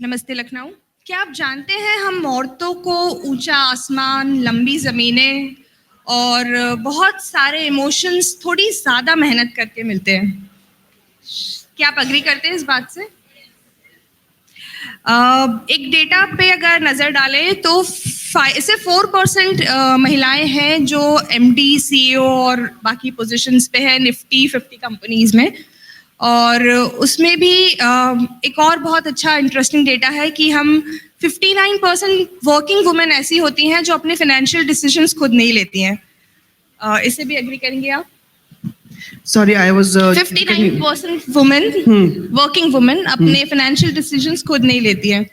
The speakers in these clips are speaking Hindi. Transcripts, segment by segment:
नमस्ते लखनऊ। क्या आप जानते हैं हम औरतों को ऊंचा आसमान, लंबी ज़मीनें और बहुत सारे इमोशंस थोड़ी ज़्यादा मेहनत करके मिलते हैं। क्या आप एग्री करते हैं इस बात से? एक डेटा पे अगर नज़र डालें तो सिर्फ 4% महिलाएं हैं जो एमडी, सीईओ और बाकी पोजीशंस पे है निफ्टी 50 कंपनीज में। और उसमें भी एक और बहुत अच्छा इंटरेस्टिंग डेटा है कि हम 59% वर्किंग वुमेन ऐसी होती हैं जो अपने फाइनेंशियल डिसीजंस खुद नहीं लेती हैं। इससे भी एग्री करेंगे आप? Sorry, I was 59% women, working women अपने फाइनेंशियल डिसीजंस खुद नहीं लेती हैं।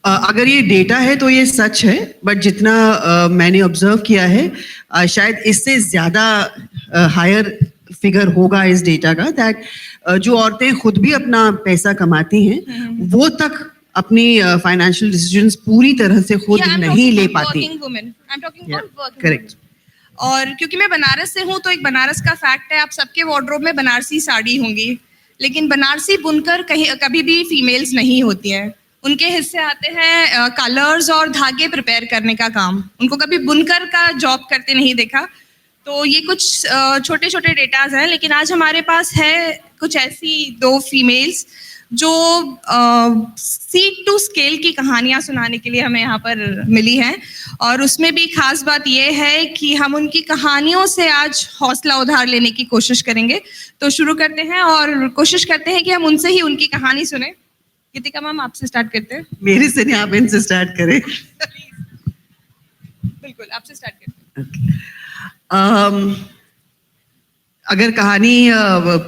अगर ये डेटा है तो ये सच है, बट जितना मैंने ऑब्जर्व किया है शायद इससे ज़्यादा हायर फिगर होगा इस डेटा का, दैट जो औरतें खुद भी अपना पैसा कमाती हैं वो तक अपनी फाइनेंशियल डिसीजंस पूरी तरह से खुद नहीं ले पाती। करेक्ट। और क्योंकि मैं बनारस से हूँ तो एक बनारस का फैक्ट है, आप सबके वार्डरोब में बनारसी साड़ी होंगी, लेकिन बनारसी बुनकर कभी भी फीमेल्स नहीं होती हैं। उनके हिस्से आते हैं कलर्स और धागे प्रिपेयर करने का काम। उनको कभी बुनकर का जॉब करते नहीं देखा। तो ये कुछ छोटे छोटे डेटाज हैं, लेकिन आज हमारे पास है कुछ ऐसी 2 फीमेल्स जो सीड टू स्केल की कहानियां सुनाने के लिए हमें यहाँ पर मिली हैं। और उसमें भी खास बात ये है कि हम उनकी कहानियों से आज हौसला उधार लेने की कोशिश करेंगे। तो शुरू करते हैं और कोशिश करते हैं कि हम उनसे ही उनकी कहानी सुने। गीतिका मैम, आपसे स्टार्ट करते हैं। मेरे से नहीं, आप इनसे स्टार्ट करें। बिल्कुल, आपसे स्टार्ट करते हैं। अगर कहानी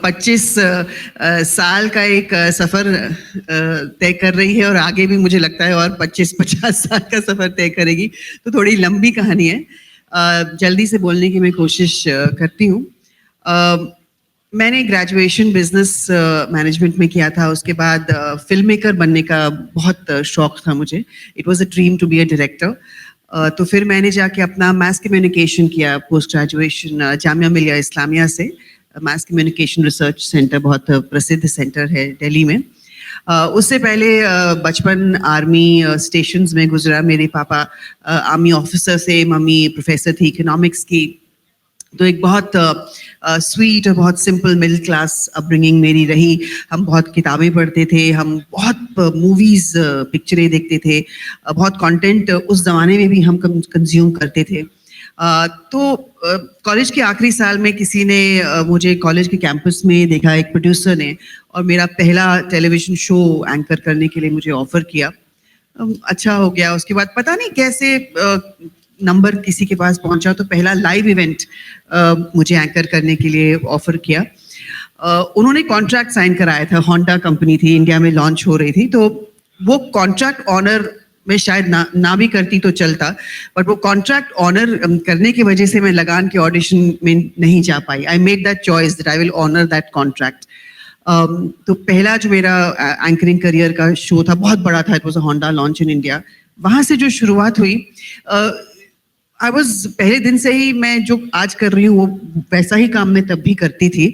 25 साल का एक सफ़र तय कर रही है और आगे भी मुझे लगता है और 25-50 साल का सफ़र तय करेगी, तो थोड़ी लंबी कहानी है। जल्दी से बोलने की मैं कोशिश करती हूँ। मैंने ग्रेजुएशन बिजनेस मैनेजमेंट में किया था। उसके बाद फिल्म मेकर बनने का बहुत शौक था मुझे। It was a dream to be a director. तो फिर मैंने जाके अपना मास कम्युनिकेशन किया पोस्ट ग्रेजुएशन जामिया मिलिया इस्लामिया से। मास कम्युनिकेशन रिसर्च सेंटर बहुत प्रसिद्ध सेंटर है दिल्ली में। उससे पहले बचपन आर्मी स्टेशंस में गुजरा। मेरे पापा आर्मी ऑफिसर से, मम्मी प्रोफेसर थी इकोनॉमिक्स की। तो एक बहुत स्वीट और बहुत सिंपल मिडिल क्लास अपब्रिंगिंग मेरी रही। हम बहुत किताबें पढ़ते थे, हम बहुत मूवीज़ पिक्चरें देखते थे, बहुत कंटेंट उस ज़माने में भी हम कंज्यूम करते थे। तो कॉलेज के आखिरी साल में किसी ने मुझे कॉलेज के कैंपस में देखा, एक प्रोड्यूसर ने, और मेरा पहला टेलीविज़न शो एंकर करने के लिए मुझे ऑफ़र किया। अच्छा हो गया। उसके बाद पता नहीं कैसे नंबर किसी के पास पहुंचा, तो पहला लाइव इवेंट मुझे एंकर करने के लिए ऑफर किया। उन्होंने कॉन्ट्रैक्ट साइन कराया था, होंडा कंपनी थी, इंडिया में लॉन्च हो रही थी। तो वो कॉन्ट्रैक्ट ऑनर में शायद ना भी करती तो चलता, बट वो कॉन्ट्रैक्ट ऑनर करने की वजह से मैं लगान के ऑडिशन में नहीं जा पाई। I made that choice that I will honour that contract. तो पहला जो मेरा एंकरिंग करियर का शो था बहुत बड़ा था, it was a Honda launch in India. वहाँ से जो शुरुआत हुई, पहले दिन से ही मैं जो आज कर रही हूँ वो वैसा ही काम मैं तब भी करती थी,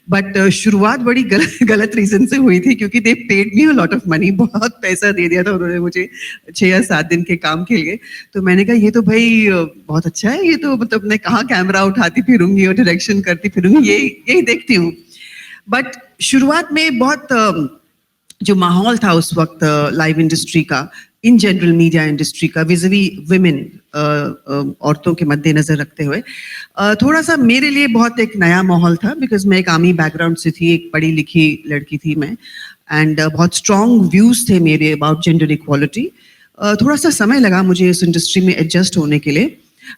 बट शुरुआत बड़ी गलत रीजन से हुई थी, क्योंकि दे paid me a lot of money. बहुत पैसा दे दिया था उन्होंने मुझे 6 या 7 दिन के काम के लिए। तो मैंने कहा ये तो भाई बहुत अच्छा है, ये तो मतलब मैं कहाँ कैमरा उठाती फिरूंगी और डायरेक्शन करती फिरूंगी, यही देखती हूँ। बट शुरुआत में बहुत जो माहौल था उस वक्त लाइव इंडस्ट्री का, इन जनरल मीडिया इंडस्ट्री का, विज़िवी विमेन, औरतों के मद्देनज़र रखते हुए, थोड़ा सा मेरे लिए बहुत एक नया माहौल था। बिकॉज मैं एक आर्मी बैकग्राउंड से थी, एक पढ़ी लिखी लड़की थी मैं, एंड बहुत स्ट्रॉन्ग व्यूज़ थे मेरे अबाउट जेंडर इक्वालिटी। थोड़ा सा समय लगा मुझे इस इंडस्ट्री में एडजस्ट होने के लिए,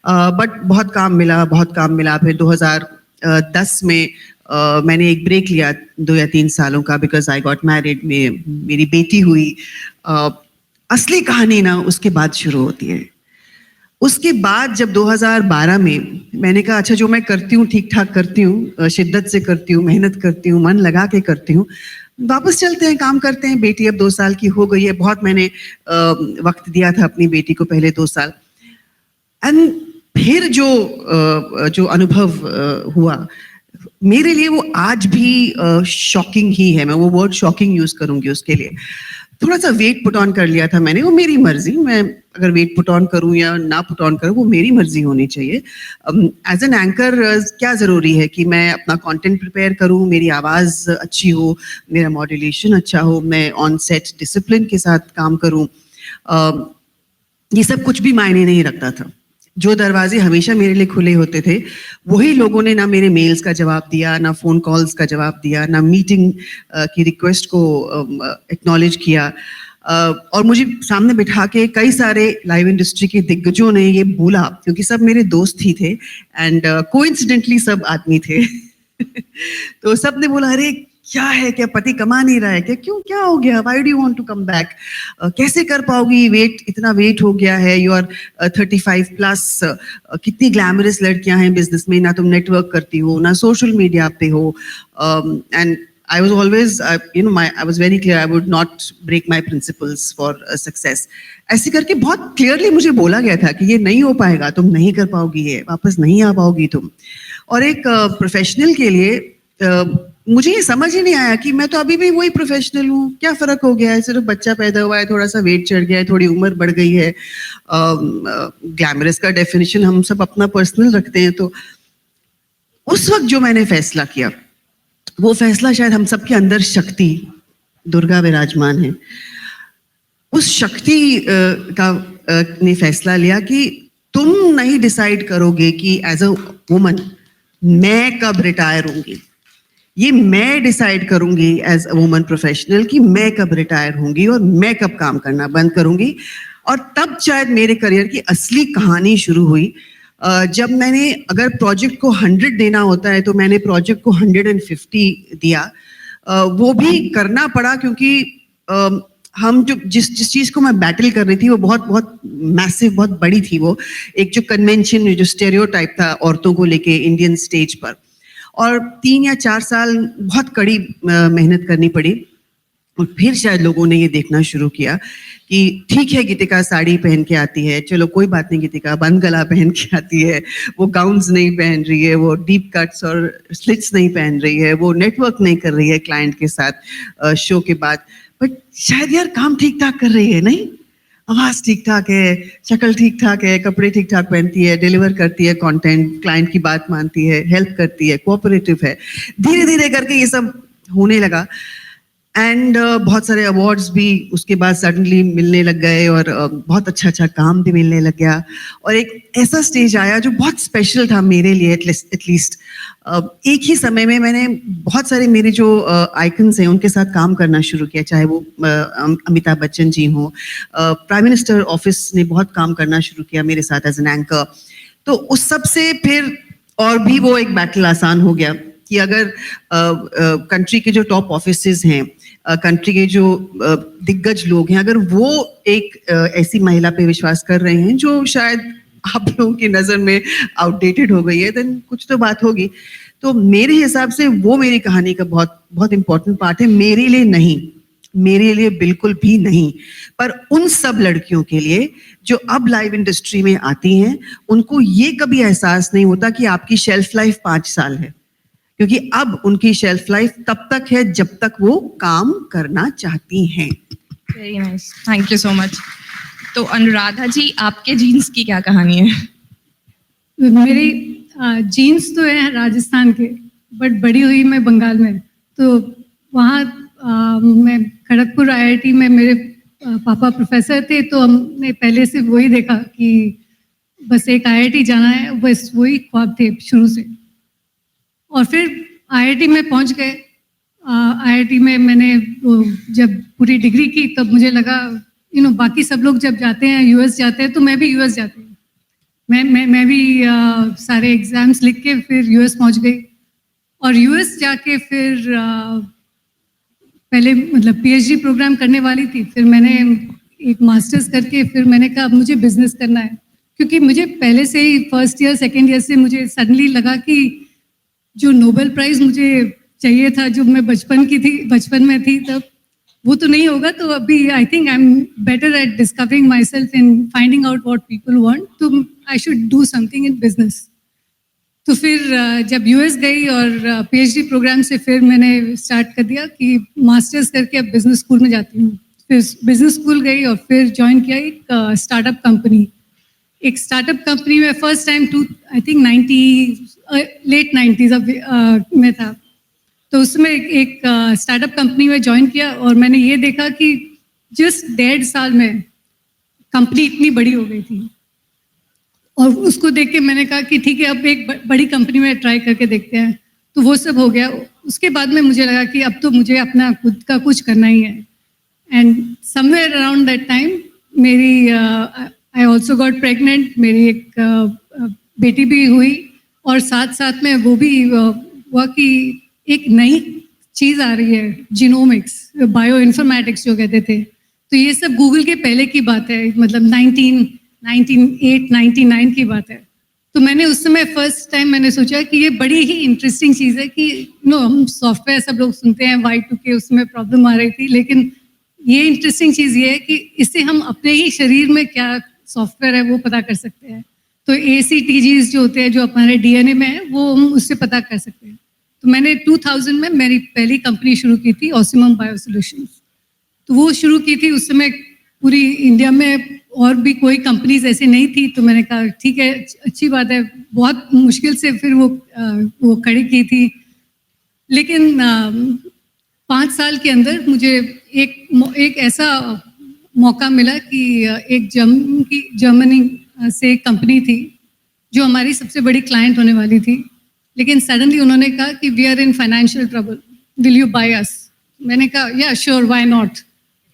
बट बहुत काम मिला। फिर 2010 में मैंने एक ब्रेक लिया 2 या 3 सालों का, बिकॉज आई गॉट मैरिड, मेरी बेटी हुई। असली कहानी ना उसके बाद शुरू होती है। उसके बाद जब 2012 में मैंने कहा अच्छा जो मैं करती हूँ ठीक ठाक करती हूँ, शिद्दत से करती हूँ, मेहनत करती हूँ, मन लगा के करती हूँ, वापस चलते हैं, काम करते हैं। बेटी अब 2 साल की हो गई है। बहुत मैंने वक्त दिया था अपनी बेटी को पहले 2 साल। एंड फिर जो अनुभव हुआ मेरे लिए, वो आज भी शॉकिंग ही है। मैं वो वर्ड शॉकिंग यूज करूंगी उसके लिए। थोड़ा सा वेट पुट ऑन कर लिया था मैंने, वो मेरी मर्जी, मैं अगर वेट पुट ऑन करूं या ना पुट ऑन करूं वो मेरी मर्जी होनी चाहिए. एज एन एंकर क्या ज़रूरी है कि मैं अपना कंटेंट प्रिपेयर करूं, मेरी आवाज़ अच्छी हो, मेरा मॉड्यूलेशन अच्छा हो, मैं ऑन सेट डिसिप्लिन के साथ काम करूं. ये सब कुछ भी मायने नहीं रखता था. जो दरवाजे हमेशा मेरे लिए खुले होते थे वही लोगों ने ना मेरे मेल्स का जवाब दिया, ना फ़ोन कॉल्स का जवाब दिया, ना मीटिंग की रिक्वेस्ट को एक्नॉलेज किया. और मुझे सामने बिठा के कई सारे लाइव इंडस्ट्री के दिग्गजों ने ये बोला, क्योंकि सब मेरे दोस्त ही थे एंड कोइंसिडेंटली सब आदमी थे. तो सब ने बोला, अरे क्या है, क्या पति कमा नहीं रहा है क्या, क्यों, क्या हो गया, why do you want to come back, कैसे कर पाओगी, वेट इतना वेट हो गया है, यू आर 35 प्लस, कितनी ग्लैमरस लड़कियां हैं बिजनेस में, ना तुम नेटवर्क करती हो, ना सोशल मीडिया पे हो. And I was always, I was very clear, I would not break my principles for success. ऐसे करके बहुत क्लियरली मुझे बोला गया था कि ये नहीं हो पाएगा, तुम नहीं कर पाओगी, ये वापस नहीं आ पाओगी तुम. और एक प्रोफेशनल के लिए मुझे ये समझ ही नहीं आया कि मैं तो अभी भी वही प्रोफेशनल हूँ, क्या फ़र्क हो गया है, सिर्फ बच्चा पैदा हुआ है, थोड़ा सा वेट चढ़ गया है, थोड़ी उम्र बढ़ गई है. ग्लैमरस का डेफिनेशन हम सब अपना पर्सनल रखते हैं. तो उस वक्त जो मैंने फैसला किया, वो फैसला शायद हम सबके अंदर शक्ति दुर्गा विराजमान है, उस शक्ति ने फैसला लिया कि तुम नहीं डिसाइड करोगे कि एज अ वुमन मैं कब रिटायर होंगी, ये मैं डिसाइड करूंगी एज अ वुमन प्रोफेशनल कि मैं कब रिटायर होंगी और मैं कब काम करना बंद करूंगी. और तब शायद मेरे करियर की असली कहानी शुरू हुई, जब मैंने, अगर प्रोजेक्ट को 100 देना होता है तो मैंने प्रोजेक्ट को 150 दिया. वो भी करना पड़ा क्योंकि हम जो जिस चीज़ को मैं बैटल कर रही थी वो बहुत बहुत मैसिव, बहुत बड़ी थी. वो एक जो कन्वेंशन, जो स्टेरियोटाइप था औरतों को लेके इंडियन स्टेज पर, और 3 या 4 साल बहुत कड़ी मेहनत करनी पड़ी. और फिर शायद लोगों ने ये देखना शुरू किया कि ठीक है, गीतिका साड़ी पहन के आती है, चलो कोई बात नहीं, गीतिका बंद गला पहन के आती है, वो गाउन्स नहीं पहन रही है, वो डीप कट्स और स्लिट्स नहीं पहन रही है, वो नेटवर्क नहीं कर रही है क्लाइंट के साथ शो के बाद, बट शायद यार काम ठीक ठाक कर रही है, नहीं, आवाज़ ठीक ठाक है, शक्ल ठीक ठाक है, कपड़े ठीक ठाक पहनती है, डिलीवर करती है कंटेंट, क्लाइंट की बात मानती है, हेल्प करती है, कोऑपरेटिव है. धीरे धीरे करके ये सब होने लगा. एंड बहुत सारे अवार्ड्स भी उसके बाद सडनली मिलने लग गए और बहुत अच्छा अच्छा काम भी मिलने लग गया. और एक ऐसा स्टेज आया जो बहुत स्पेशल था मेरे लिए, एटलीस्ट. एक ही समय में मैंने बहुत सारे मेरे जो आइकन्स हैं उनके साथ काम करना शुरू किया, चाहे वो अमिताभ बच्चन जी हों, प्राइम मिनिस्टर ऑफिस ने बहुत काम करना शुरू किया मेरे साथ एज एन एंकर. तो उस सब से फिर और भी वो एक बैटल आसान हो गया कि अगर कंट्री के जो टॉप ऑफिसेज हैं, कंट्री के जो दिग्गज लोग हैं, अगर वो एक ऐसी महिला पे विश्वास कर रहे हैं जो शायद आप लोगों की नज़र में आउटडेटेड हो गई है, देन कुछ तो बात होगी. तो मेरे हिसाब से वो मेरी कहानी का बहुत बहुत इम्पोर्टेंट पार्ट है. मेरे लिए नहीं, मेरे लिए बिल्कुल भी नहीं, पर उन सब लड़कियों के लिए जो अब लाइव इंडस्ट्री में आती हैं, उनको ये कभी एहसास नहीं होता कि आपकी शेल्फ लाइफ 5 साल है, क्योंकि अब उनकी शेल्फ लाइफ तब तक है जब तक वो काम करना चाहती हैं. Very nice, thank you so much. तो अनुराधा जी, आपके जीन्स की क्या कहानी है? मेरी जीन्स तो है राजस्थान के, बट बड़ी हुई मैं बंगाल में. तो वहाँ मैं खड़गपुर IIT में, मेरे पापा प्रोफेसर थे, तो हमने पहले से वही देखा कि बस एक IIT जाना है, बस वही ख्वाब थे शुरू से. और फिर IIT में पहुंच गए. IIT में मैंने जब पूरी डिग्री की तब मुझे लगा बाकी सब लोग जब जाते हैं US जाते हैं तो मैं भी US जाती हूँ. मैं भी सारे एग्ज़ाम्स लिख के फिर US पहुंच गई. और US जाके फिर पहले मतलब PhD प्रोग्राम करने वाली थी, फिर मैंने एक मास्टर्स करके फिर मैंने कहा अब मुझे बिजनेस करना है, क्योंकि मुझे पहले से ही फर्स्ट ईयर सेकेंड ईयर से मुझे सडनली लगा कि जो नोबेल प्राइज़ मुझे चाहिए था, जो मैं बचपन में थी तब, वो तो नहीं होगा. तो अभी I think I am better at discovering myself and finding out what people want, तो I should do something in business. तो फिर जब US गई और PhD प्रोग्राम से फिर मैंने स्टार्ट कर दिया कि मास्टर्स करके अब बिजनेस स्कूल में जाती हूँ. फिर बिजनेस स्कूल गई और फिर ज्वाइन किया एक स्टार्टअप कंपनी। एक स्टार्टअप कंपनी में first time I think late 90s में था। तो उसमें एक स्टार्टअप कंपनी में ज्वाइन किया और मैंने ये देखा कि जस्ट 1.5 साल में कंपनी इतनी बड़ी हो गई थी। और उसको देख के मैंने कहा कि ठीक है, अब एक बड़ी कंपनी में ट्राई करके देखते हैं। तो वो सब हो गया। उसके बाद में मुझे लगा कि अब तो मुझे अपना खुद का कुछ करना ही है। And somewhere around that time मेरी आई ऑल्सो गॉट प्रेगनेंट। मेरी एक बेटी भी हुई और साथ साथ में वो भी हुआ कि एक नई चीज़ आ रही है, जीनोमिक्स, बायो इन्फॉर्मेटिक्स जो कहते थे। तो ये सब गूगल के पहले की बात है, मतलब 1998-99 की बात है। तो मैंने उस समय फर्स्ट टाइम मैंने सोचा कि ये बड़ी ही इंटरेस्टिंग चीज़ है कि हम सॉफ्टवेयर सब लोग सुनते हैं, Y2K उसमें प्रॉब्लम आ रही थी, लेकिन ये इंटरेस्टिंग चीज़ ये है कि इससे हम अपने ही शरीर में क्या सॉफ्टवेयर है वो पता कर सकते हैं। तो ACTGs जो होते हैं, जो हमारे DNA में है, वो हम उससे पता कर सकते हैं। तो मैंने 2000 में मेरी पहली कंपनी शुरू की थी, ऑसिमम बायो सॉल्यूशंस। तो वो शुरू की थी, उस समय पूरी इंडिया में और भी कोई कंपनीज ऐसे नहीं थी। तो मैंने कहा ठीक है, अच्छी बात है। बहुत मुश्किल से फिर वो खड़ी की थी। लेकिन 5 साल के अंदर मुझे एक ऐसा मौका मिला कि एक जर्मनी से एक कंपनी थी जो हमारी सबसे बड़ी क्लाइंट होने वाली थी। लेकिन सडनली उन्होंने कहा कि we are in financial trouble, will you buy us? मैंने कहा या श्योर, व्हाई नॉट।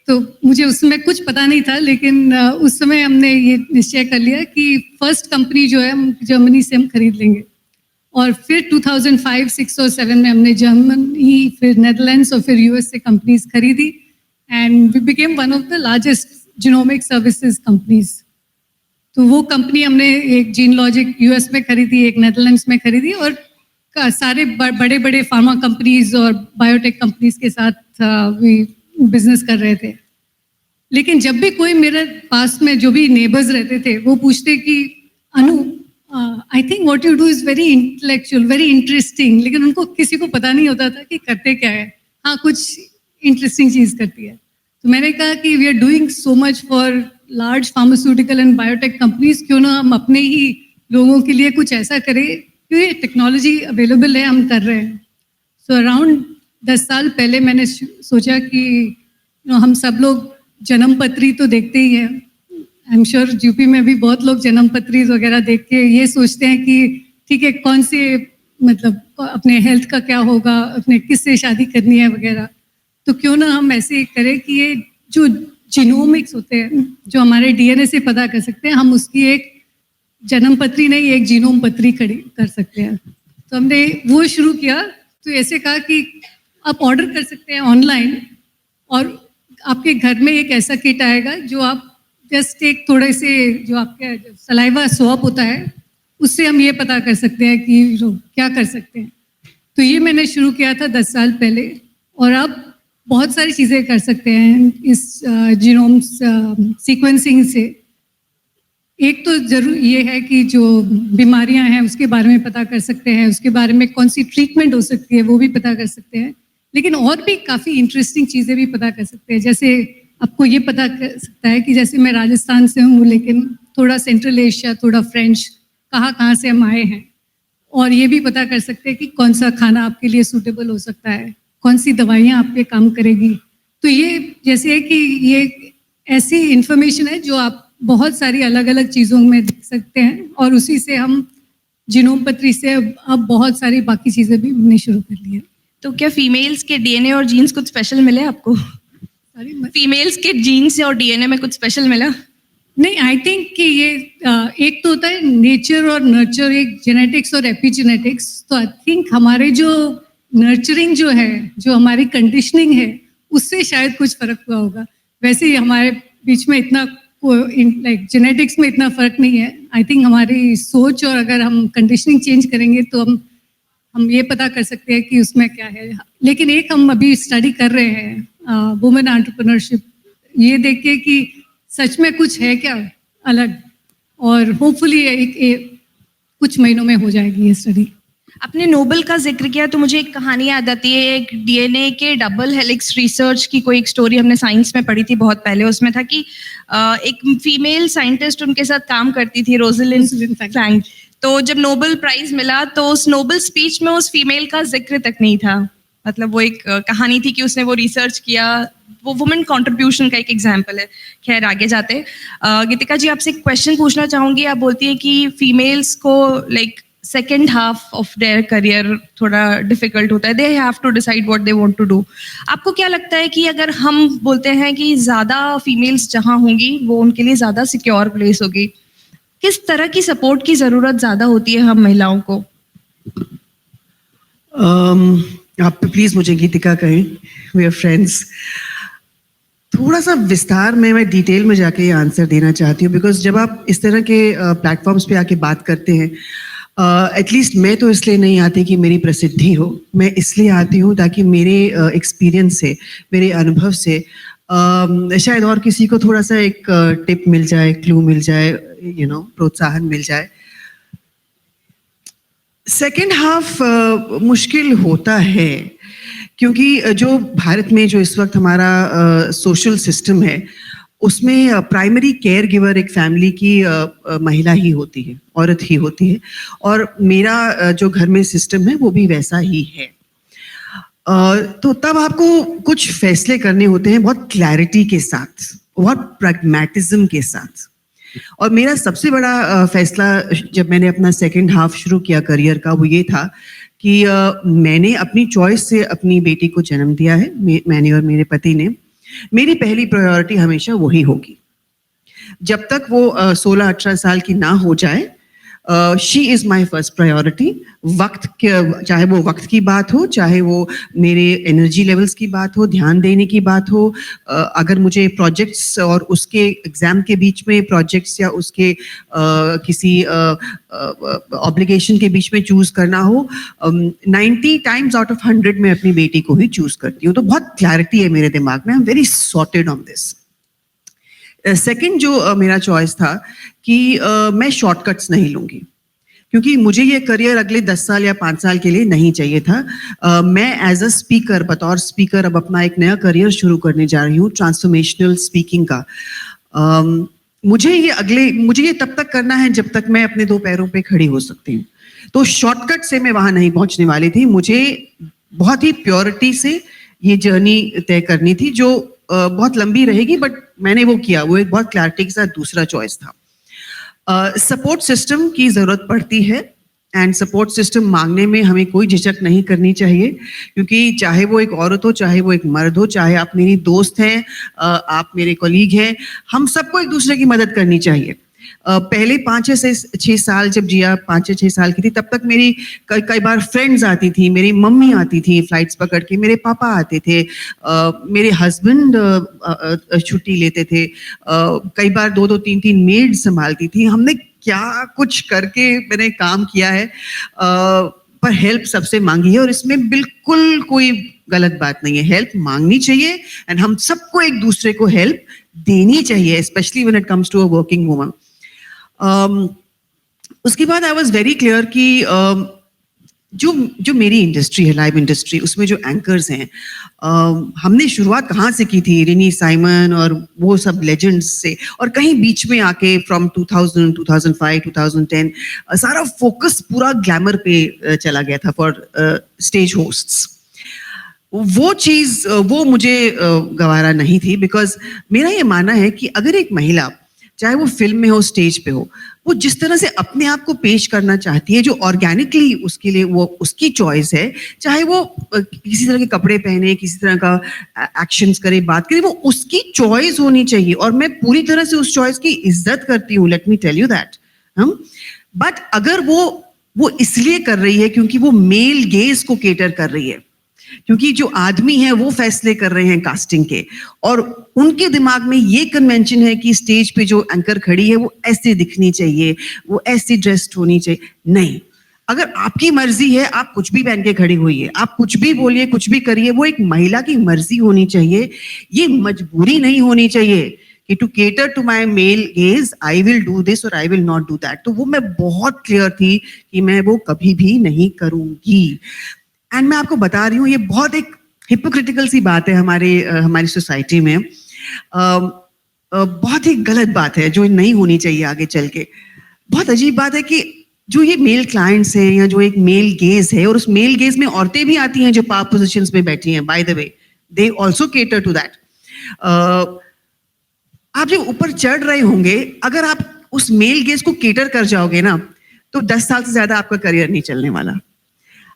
तो मुझे उसमें कुछ पता नहीं था, लेकिन उस समय हमने ये निश्चय कर लिया कि फर्स्ट कंपनी जो है हम जर्मनी से हम खरीद लेंगे। और फिर 2005, 6 और 7 में हमने जर्मनी, फिर नेदरलैंड्स और फिर US से कंपनीज खरीदी and we became one of the largest genomic services companies. तो वो कंपनी हमने एक जीन लॉजिक US में खरीदी, एक नेदरलैंड्स में खरीदी और सारे बड़े बड़े फार्मा कंपनीज और बायोटेक कंपनीज के साथ बिजनेस कर रहे थे। लेकिन जब भी कोई मेरे पास में जो भी नेबर्स रहते थे, वो पूछते कि Anu, I think what you do is very intellectual, very interesting, लेकिन उनको किसी को पता नहीं होता था कि करते क्या है। हाँ, कुछ इंटरेस्टिंग चीज़ करती है। तो मैंने कहा कि we are doing so much for large pharmaceutical and biotech companies, क्यों ना हम अपने ही लोगों के लिए कुछ ऐसा करें, क्योंकि टेक्नोलॉजी अवेलेबल है, हम कर रहे हैं। सो अराउंड 10 साल पहले मैंने सोचा कि हम सब लोग जन्म पत्री तो देखते ही हैं। आई एम श्योर यूपी में भी बहुत लोग जन्म पत्री वगैरह देख के ये सोचते हैं कि ठीक है, कौन से मतलब अपने हेल्थ का क्या होगा, अपने किससे शादी करनी है वगैरह। तो क्यों ना हम ऐसे करें कि ये जो जीनोमिक्स होते हैं, जो हमारे DNA से पता कर सकते हैं, हम उसकी एक जन्म पत्री नहीं, एक जीनोम पत्री खड़ी कर सकते हैं। तो हमने वो शुरू किया। तो ऐसे कहा कि आप ऑर्डर कर सकते हैं ऑनलाइन और आपके घर में एक ऐसा किट आएगा जो आप जस्ट एक थोड़े से जो आपके सलाइवा स्वैप होता है, उससे हम ये पता कर सकते हैं कि क्या कर सकते हैं। तो ये मैंने शुरू किया था 10 साल पहले और अब बहुत सारी चीज़ें कर सकते हैं इस जीनोम सीक्वेंसिंग से। एक तो जरूर ये है कि जो बीमारियां हैं उसके बारे में पता कर सकते हैं, उसके बारे में कौन सी ट्रीटमेंट हो सकती है वो भी पता कर सकते हैं। लेकिन और भी काफ़ी इंटरेस्टिंग चीज़ें भी पता कर सकते हैं। जैसे आपको ये पता कर सकता है कि जैसे मैं राजस्थान से हूँ, लेकिन थोड़ा सेंट्रल एशिया, थोड़ा फ्रेंच, कहाँ से हम आए हैं। और ये भी पता कर सकते हैं कि कौन सा खाना आपके लिए सूटेबल हो सकता है, कौन सी दवाइयाँ आप पे काम करेगी। तो ये जैसे है कि ये ऐसी इंफॉर्मेशन है जो आप बहुत सारी अलग अलग चीज़ों में देख सकते हैं और उसी से हम जीनोम पत्री से अब बहुत सारी बाकी चीज़ें भी हमने शुरू कर ली है। तो क्या फीमेल्स के DNA और जीन्स कुछ स्पेशल मिले आपको? फीमेल्स के जीन्स और DNA में कुछ स्पेशल मिला? नहीं, आई थिंक कि ये एक तो होता है नेचर और नर्चर, एक जेनेटिक्स और एपिजेनेटिक्स। तो आई थिंक हमारे जो नर्चरिंग जो है, जो हमारी कंडीशनिंग है, उससे शायद कुछ फर्क हुआ होगा। वैसे ही हमारे बीच में इतना लाइक जेनेटिक्स में इतना फर्क नहीं है। आई थिंक हमारी सोच और अगर हम कंडीशनिंग चेंज करेंगे तो हम ये पता कर सकते हैं कि उसमें क्या है। लेकिन एक हम अभी स्टडी कर रहे हैं वुमेन एंटरप्रेन्योरशिप, ये देख के कि सच में कुछ है क्या अलग, और होपफुली कुछ महीनों में हो जाएगी ये स्टडी। आपने नोबल का जिक्र किया तो मुझे एक कहानी याद आती है, एक डीएनए के डबल हेलिक्स रिसर्च की कोई एक स्टोरी हमने साइंस में पढ़ी थी बहुत पहले। उसमें था कि एक फीमेल साइंटिस्ट उनके साथ काम करती थी, रोजलिंड फ्रैंक। तो जब नोबेल प्राइज मिला तो उस नोबेल स्पीच में उस फीमेल का जिक्र तक नहीं था। मतलब वो एक कहानी थी कि उसने वो रिसर्च किया, वो वुमेन कंट्रीब्यूशन का एक एग्जांपल है। खैर आगे जाते, गीतिका जी आपसे एक क्वेश्चन पूछना चाहूंगी। आप बोलती है कि फीमेल्स को like second half of their career थोड़ा डिफिकल्ट होता है, they have to decide what they want to do. आपको क्या लगता है कि अगर हम बोलते हैं कि ज्यादा फीमेल्स जहां होंगी वो उनके लिए ज्यादा सिक्योर प्लेस होगी, किस तरह की सपोर्ट की जरूरत ज्यादा होती है हम महिलाओं को? आप प्लीज मुझे गीतिका कहें, वी आर फ्रेंड्स। थोड़ा सा विस्तार में मैं डिटेल में जाके ये आंसर देना चाहती हूँ, बिकॉज जब आप इस तरह के प्लेटफॉर्म्स पे आके बात करते हैं, एटलीस्ट मैं तो इसलिए नहीं आती कि मेरी प्रसिद्धि हो, मैं इसलिए आती हूँ ताकि मेरे एक्सपीरियंस से, मेरे अनुभव से शायद और किसी को थोड़ा सा एक टिप मिल जाए, क्लू मिल जाए, प्रोत्साहन मिल जाए। सेकेंड हाफ मुश्किल होता है क्योंकि जो भारत में जो इस वक्त हमारा सोशल सिस्टम है, उसमें प्राइमरी केयर गिवर एक फैमिली की महिला ही होती है, औरत ही होती है। और मेरा जो घर में सिस्टम है वो भी वैसा ही है। तो तब आपको कुछ फैसले करने होते हैं बहुत क्लैरिटी के साथ, बहुत प्रैग्मैटिज्म के साथ। और मेरा सबसे बड़ा फैसला जब मैंने अपना सेकंड हाफ शुरू किया करियर का, वो ये था कि मैंने अपनी चॉइस से अपनी बेटी को जन्म दिया है, मैंने और मेरे पति ने। मेरी पहली प्रायोरिटी हमेशा वही होगी। जब तक वो 16-18 साल की ना हो जाए, she is my first priority. चाहे वो वक्त की बात हो, चाहे वो मेरे एनर्जी लेवल्स की बात हो, ध्यान देने की बात हो, अगर मुझे प्रोजेक्ट्स और उसके एग्जाम के बीच में प्रोजेक्ट्स या उसके किसी ऑब्लिगेशन के बीच में चूज करना हो, 90 टाइम्स आउट ऑफ 100 मैं अपनी बेटी को ही चूज करती हूँ। तो बहुत क्लैरिटी है मेरे दिमाग में, I am very sorted on this. Second जो मेरा चॉइस था कि मैं शॉर्टकट्स नहीं लूंगी, क्योंकि मुझे ये करियर अगले 10 साल या 5 साल के लिए नहीं चाहिए था। मैं एज अ स्पीकर, बतौर स्पीकर अब अपना एक नया करियर शुरू करने जा रही हूँ, ट्रांसफॉर्मेशनल स्पीकिंग का। मुझे ये तब तक करना है जब तक मैं अपने 2 पैरों पे खड़ी हो सकती हूँ। तो शॉर्टकट से मैं वहां नहीं पहुंचने वाली थी। मुझे बहुत ही प्योरिटी से ये जर्नी तय करनी थी, जो बहुत लंबी रहेगी, बट मैंने वो किया। वो एक बहुत क्लैरिटी के साथ दूसरा चॉइस था। सपोर्ट सिस्टम की जरूरत पड़ती है, एंड सपोर्ट सिस्टम मांगने में हमें कोई झिझक नहीं करनी चाहिए, क्योंकि चाहे वो एक औरत हो, चाहे वो एक मर्द हो, चाहे आप मेरी दोस्त हैं, आप मेरे कलीग हैं, हम सबको एक दूसरे की मदद करनी चाहिए। पहले 5 से 6 साल जब जिया, 5 या 6 साल की थी, तब तक मेरी कई बार फ्रेंड्स आती थी, मेरी मम्मी आती थी फ्लाइट्स पकड़ के, मेरे पापा आते थे, मेरे हस्बैंड छुट्टी लेते थे, कई बार 2-2, 3-3 मेड संभालती थी। हमने क्या कुछ करके मैंने काम किया है, पर हेल्प सबसे मांगी है, और इसमें बिल्कुल कोई गलत बात नहीं है। हेल्प मांगनी चाहिए, एंड हम सबको एक दूसरे को हेल्प देनी चाहिए, specially when it comes to a working woman. उसके बाद आई वॉज वेरी क्लियर कि जो मेरी इंडस्ट्री है, लाइव इंडस्ट्री, उसमें जो एंकर्स हैं, हमने शुरुआत कहाँ से की थी, रिनी साइमन और वो सब लेजेंड्स से, और कहीं बीच में आके फ्रॉम 2000, 2005, 2010 सारा फोकस पूरा ग्लैमर पे चला गया था फॉर स्टेज होस्ट्स। वो चीज़ वो मुझे गवारा नहीं थी, बिकॉज मेरा ये मानना है कि अगर एक महिला, चाहे वो फिल्म में हो, स्टेज पे हो, वो जिस तरह से अपने आप को पेश करना चाहती है, जो ऑर्गेनिकली उसके लिए वो उसकी चॉइस है, चाहे वो किसी तरह के कपड़े पहने, किसी तरह का एक्शंस करे, बात करे, वो उसकी चॉइस होनी चाहिए, और मैं पूरी तरह से उस चॉइस की इज्जत करती हूँ, let me tell you that. But अगर वो इसलिए कर रही है क्योंकि वो मेल गेज को केटर कर रही है, क्योंकि जो आदमी है वो फैसले कर रहे हैं कास्टिंग के, और उनके दिमाग में ये कन्वेंशन है कि स्टेज पे जो एंकर खड़ी है वो ऐसे दिखनी चाहिए, वो ऐसी ड्रेस्ड होनी चाहिए। नहीं, अगर आपकी मर्जी है, आप कुछ भी पहन के खड़ी हुई है, आप कुछ भी बोलिए, कुछ भी करिए, वो एक महिला की मर्जी होनी चाहिए। ये मजबूरी नहीं होनी चाहिए कि to cater to my male gaze I will do this और I will not do that, तो वो मैं बहुत क्लियर थी कि मैं वो कभी भी नहीं करूंगी. एंड मैं आपको बता रही हूँ, ये बहुत एक हिपोक्रिटिकल सी बात है हमारी सोसाइटी में. बहुत ही गलत बात है जो नहीं होनी चाहिए आगे चल के. बहुत अजीब बात है कि जो ये मेल क्लाइंट्स हैं या जो एक मेल गेज है, और उस मेल गेज में औरतें भी आती हैं जो पावर पोजीशंस में बैठी हैं, by the way they also cater to that. आप जब ऊपर चढ़ रहे होंगे, अगर आप उस मेल गेज को केटर कर जाओगे ना, तो 10 साल से ज्यादा आपका करियर नहीं चलने वाला.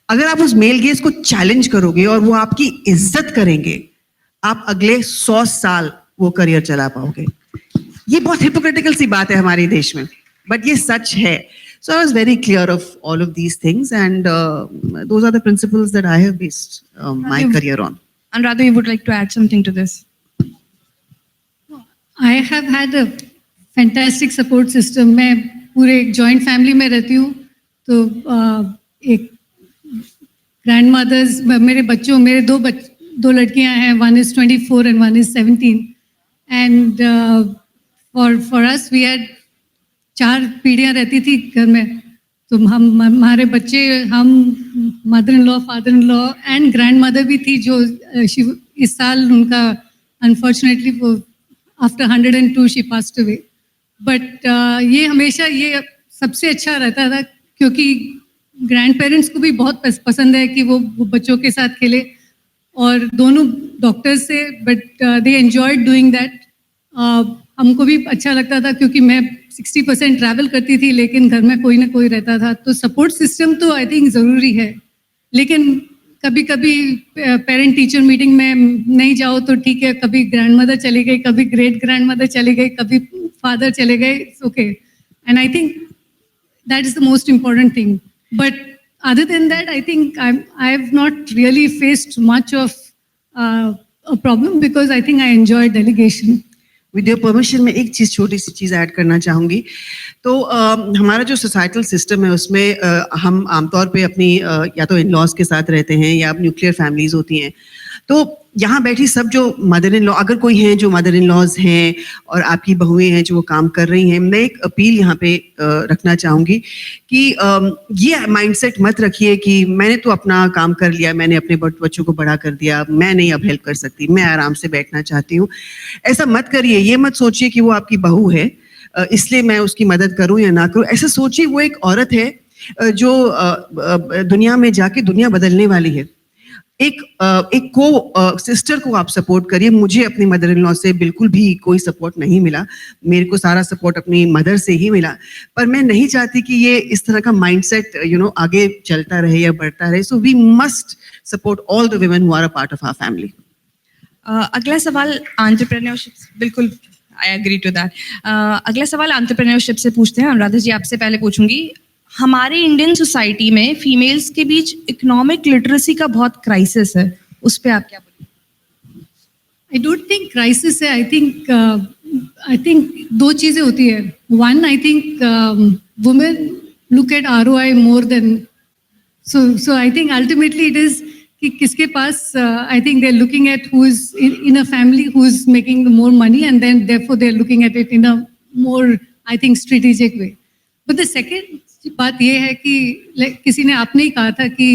अगर आप उस मेल गेज को चैलेंज करोगे और वो आपकी इज्जत करेंगे, आप अगले 100 साल वो करियर चला पाओगे. ये बहुत हिपोक्रिटिकल सी बात है हमारे देश में, बट ये सच है. So I was very clear of all of these things, and those are the principles that I have based my career on. Anuradha, you would like to add something to this? I have had a fantastic support system. मैं पूरे एक joint family में रहती हूँ, तो एक grandmothers, मेरे दो लड़कियाँ हैं. One is 24 and one is 17. And for us, we had 4 पीढ़ियाँ रहती थी घर में. तो हमारे बच्चे, हम mother in law, father in law and grand mother भी थी, जो इस साल उनका अनफॉर्चुनेटली वो after 102 she passed away. But ये हमेशा ये सबसे अच्छा रहता था, क्योंकि ग्रैंड पेरेंट्स को भी बहुत पसंद है कि वो बच्चों के साथ खेले, और दोनों डॉक्टर्स से, but they enjoyed doing that. हमको भी अच्छा लगता था, क्योंकि मैं 60% ट्रैवल करती थी, लेकिन घर में कोई ना कोई रहता था. तो सपोर्ट सिस्टम तो आई थिंक ज़रूरी है, लेकिन कभी कभी पेरेंट टीचर मीटिंग में नहीं जाओ तो ठीक है, कभी ग्रैंड मदर चली गई, कभी ग्रेट ग्रैंड मदर चली गई, कभी फादर चले गए, okay. And I think that is the most important thing. But other than that, I think I have not really faced much of a problem, because I think I enjoy delegation. With your permission मैं एक चीज़, छोटी सी चीज़ ऐड करना चाहूँगी. तो हमारा जो सोसाइटल सिस्टम है उसमें हम आमतौर पे अपनी या तो इन लॉज के साथ रहते हैं या न्यूक्लियर फैमिलीज होती हैं. तो यहाँ बैठी सब जो मदर इन लॉ, अगर कोई हैं जो मदर इन लॉज हैं और आपकी बहुएं हैं जो वो काम कर रही हैं, मैं एक अपील यहाँ पे रखना चाहूँगी कि ये माइंडसेट मत रखिए कि मैंने तो अपना काम कर लिया, मैंने अपने बच्चों को बड़ा कर दिया, मैं नहीं अब हेल्प कर सकती, मैं आराम से बैठना चाहती हूँ. ऐसा मत करिए. ये मत सोचिए कि वो आपकी बहू है इसलिए मैं उसकी मदद करूँ या ना करूँ. ऐसा सोचिए वो एक औरत है जो दुनिया में जाके दुनिया बदलने वाली है. एक को सिस्टर को आप सपोर्ट करिए. मुझे अपनी मदर इन लॉ से बिल्कुल भी कोई सपोर्ट नहीं मिला, मेरे को सारा सपोर्ट अपनी मदर से ही मिला. पर मैं नहीं चाहती कि ये इस तरह का माइंडसेट आगे चलता रहे या बढ़ता रहे. So we must support all the women who are a part of our family. अगला सवाल एंटरप्रेन्योरशिप, बिल्कुल आई एग्री टू दैट. अगला सवाल एंटरप्रेन्योरशिप से पूछते हैं. अनुराधा जी, आपसे पहले पूछूंगी, हमारे इंडियन सोसाइटी में फीमेल्स के बीच इकोनॉमिक लिटरेसी का बहुत क्राइसिस है, उस पर आप क्या बोलेंगे? आई डोंट थिंक क्राइसिस है. आई थिंक 2 चीज़ें होती है. One, I think women look at ROI more than, so I think ultimately it is कि किसके पास, I think they are looking at who is in a family who is making more money, and then therefore they are looking at it in a more, I think, strategic way. But the second बात ये है कि किसी ने आपने ही कहा था कि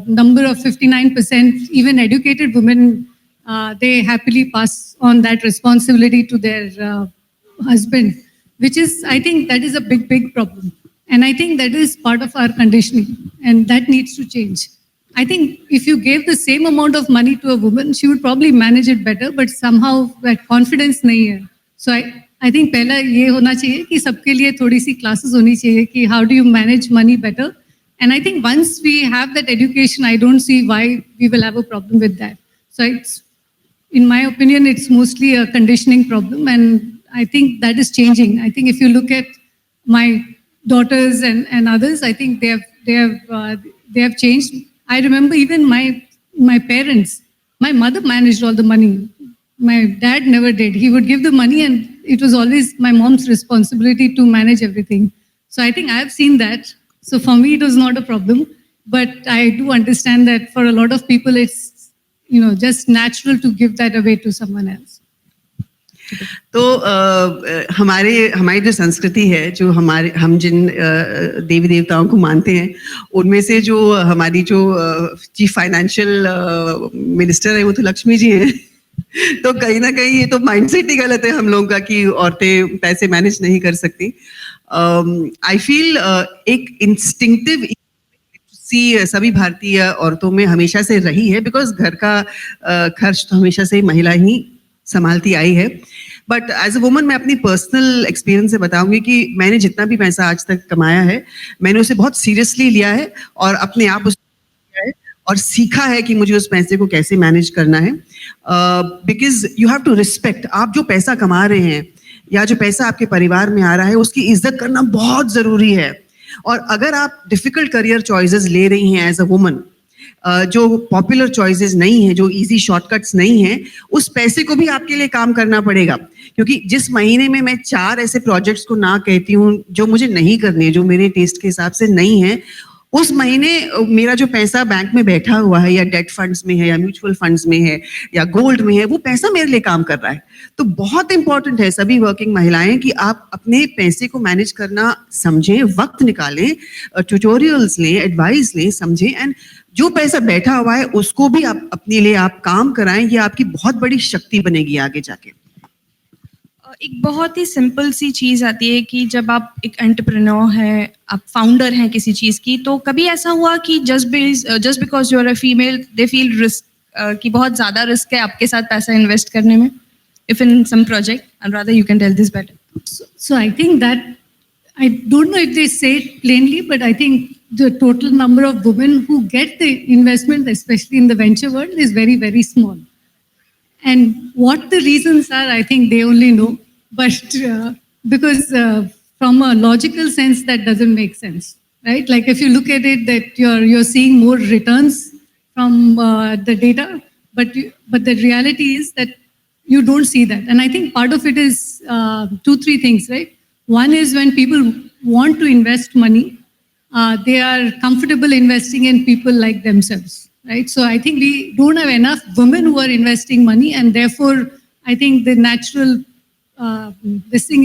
number of 59% even educated women they happily pass on that responsibility to their husband, which is, I think that is a big problem, and I think that is part of our conditioning, and that needs to change. I think if you gave the same amount of money to a woman, she would probably manage it better, but somehow that confidence nahi hai. So I think पहला ये होना चाहिए कि सबके लिए थोड़ी सी classes होनी चाहिए कि how do you manage money better. And I think once we have that education, I don't see why we will have a problem with that. So it's, in my opinion, it's mostly a conditioning problem, and I think that is changing. I think if you look at my daughters and others, I think they have changed. I remember even my parents, my mother managed all the money. My dad never did. He would give the money, and it was always my mom's responsibility to manage everything. So I think I have seen that. So for me, it was not a problem. But I do understand that for a lot of people, it's just natural to give that away to someone else. तो हमारी जो संस्कृति है, जो हम जिन देवी देवताओं को मानते हैं, उनमें से जो हमारी जो चीफ फाइनेंशियल मिनिस्टर है वो तो लक्ष्मी जी हैं। तो कहीं ना कहीं ये तो माइंडसेट ही गलत है हम लोगों का कि औरतें पैसे मैनेज नहीं कर सकती। आई फील एक इंस्टिंक्टिव सभी भारतीय औरतों में हमेशा से रही है, बिकॉज घर का खर्च तो हमेशा से महिला ही संभालती आई है। बट एज अ वुमन मैं अपनी पर्सनल एक्सपीरियंस से बताऊंगी कि मैंने जितना भी पैसा आज तक कमाया है, मैंने उसे बहुत सीरियसली लिया है और अपने आप उसे लिया है और सीखा है कि मुझे उस पैसे को कैसे मैनेज करना है। Because you have to respect, आप जो पैसा कमा रहे हैं या जो पैसा आपके परिवार में आ रहा है उसकी इज्जत करना बहुत ज़रूरी है। और अगर आप डिफिकल्ट करियर चॉइसेस ले रही हैं एज अ वुमन, जो पॉपुलर चॉइसेस नहीं है, जो इजी शॉर्टकट्स नहीं है, उस पैसे को भी आपके लिए काम करना पड़ेगा। क्योंकि जिस महीने में मैं 4 ऐसे प्रोजेक्ट्स को ना कहती हूँ जो मुझे नहीं करने, जो मेरे टेस्ट के हिसाब से नहीं है, उस महीने मेरा जो पैसा बैंक में बैठा हुआ है या डेट फंड्स में है या म्यूचुअल फंड्स में है या गोल्ड में है, वो पैसा मेरे लिए काम कर रहा है। तो बहुत इंपॉर्टेंट है सभी वर्किंग महिलाएं कि आप अपने पैसे को मैनेज करना समझें, वक्त निकालें, ट्यूटोरियल्स लें, एडवाइस लें, समझें, एंड जो पैसा बैठा हुआ है उसको भी आप अपने लिए आप काम कराएं। ये आपकी बहुत बड़ी शक्ति बनेगी आगे जाके। एक बहुत ही सिंपल सी चीज़ आती है कि जब आप एक एंटरप्रेन्योर हैं, आप फाउंडर हैं किसी चीज़ की, तो कभी ऐसा हुआ कि just because you are a female they feel risk, कि बहुत ज़्यादा रिस्क है आपके साथ पैसा इन्वेस्ट करने में, if in some project, and rather you can tell this better. So I think that, I don't know if they say it plainly, but I think the total number of women who get the investment, especially in the venture world, is very, very small. And what the reasons are, I think they only know. But because from a logical sense, that doesn't make sense, right? Like if you look at it, that you're seeing more returns from the data, but the reality is that you don't see that. And I think part of it is 2-3 things, right? One is when people want to invest money, they are comfortable investing in people like themselves, right? So I think we don't have enough women who are investing money, and therefore I think the natural this thing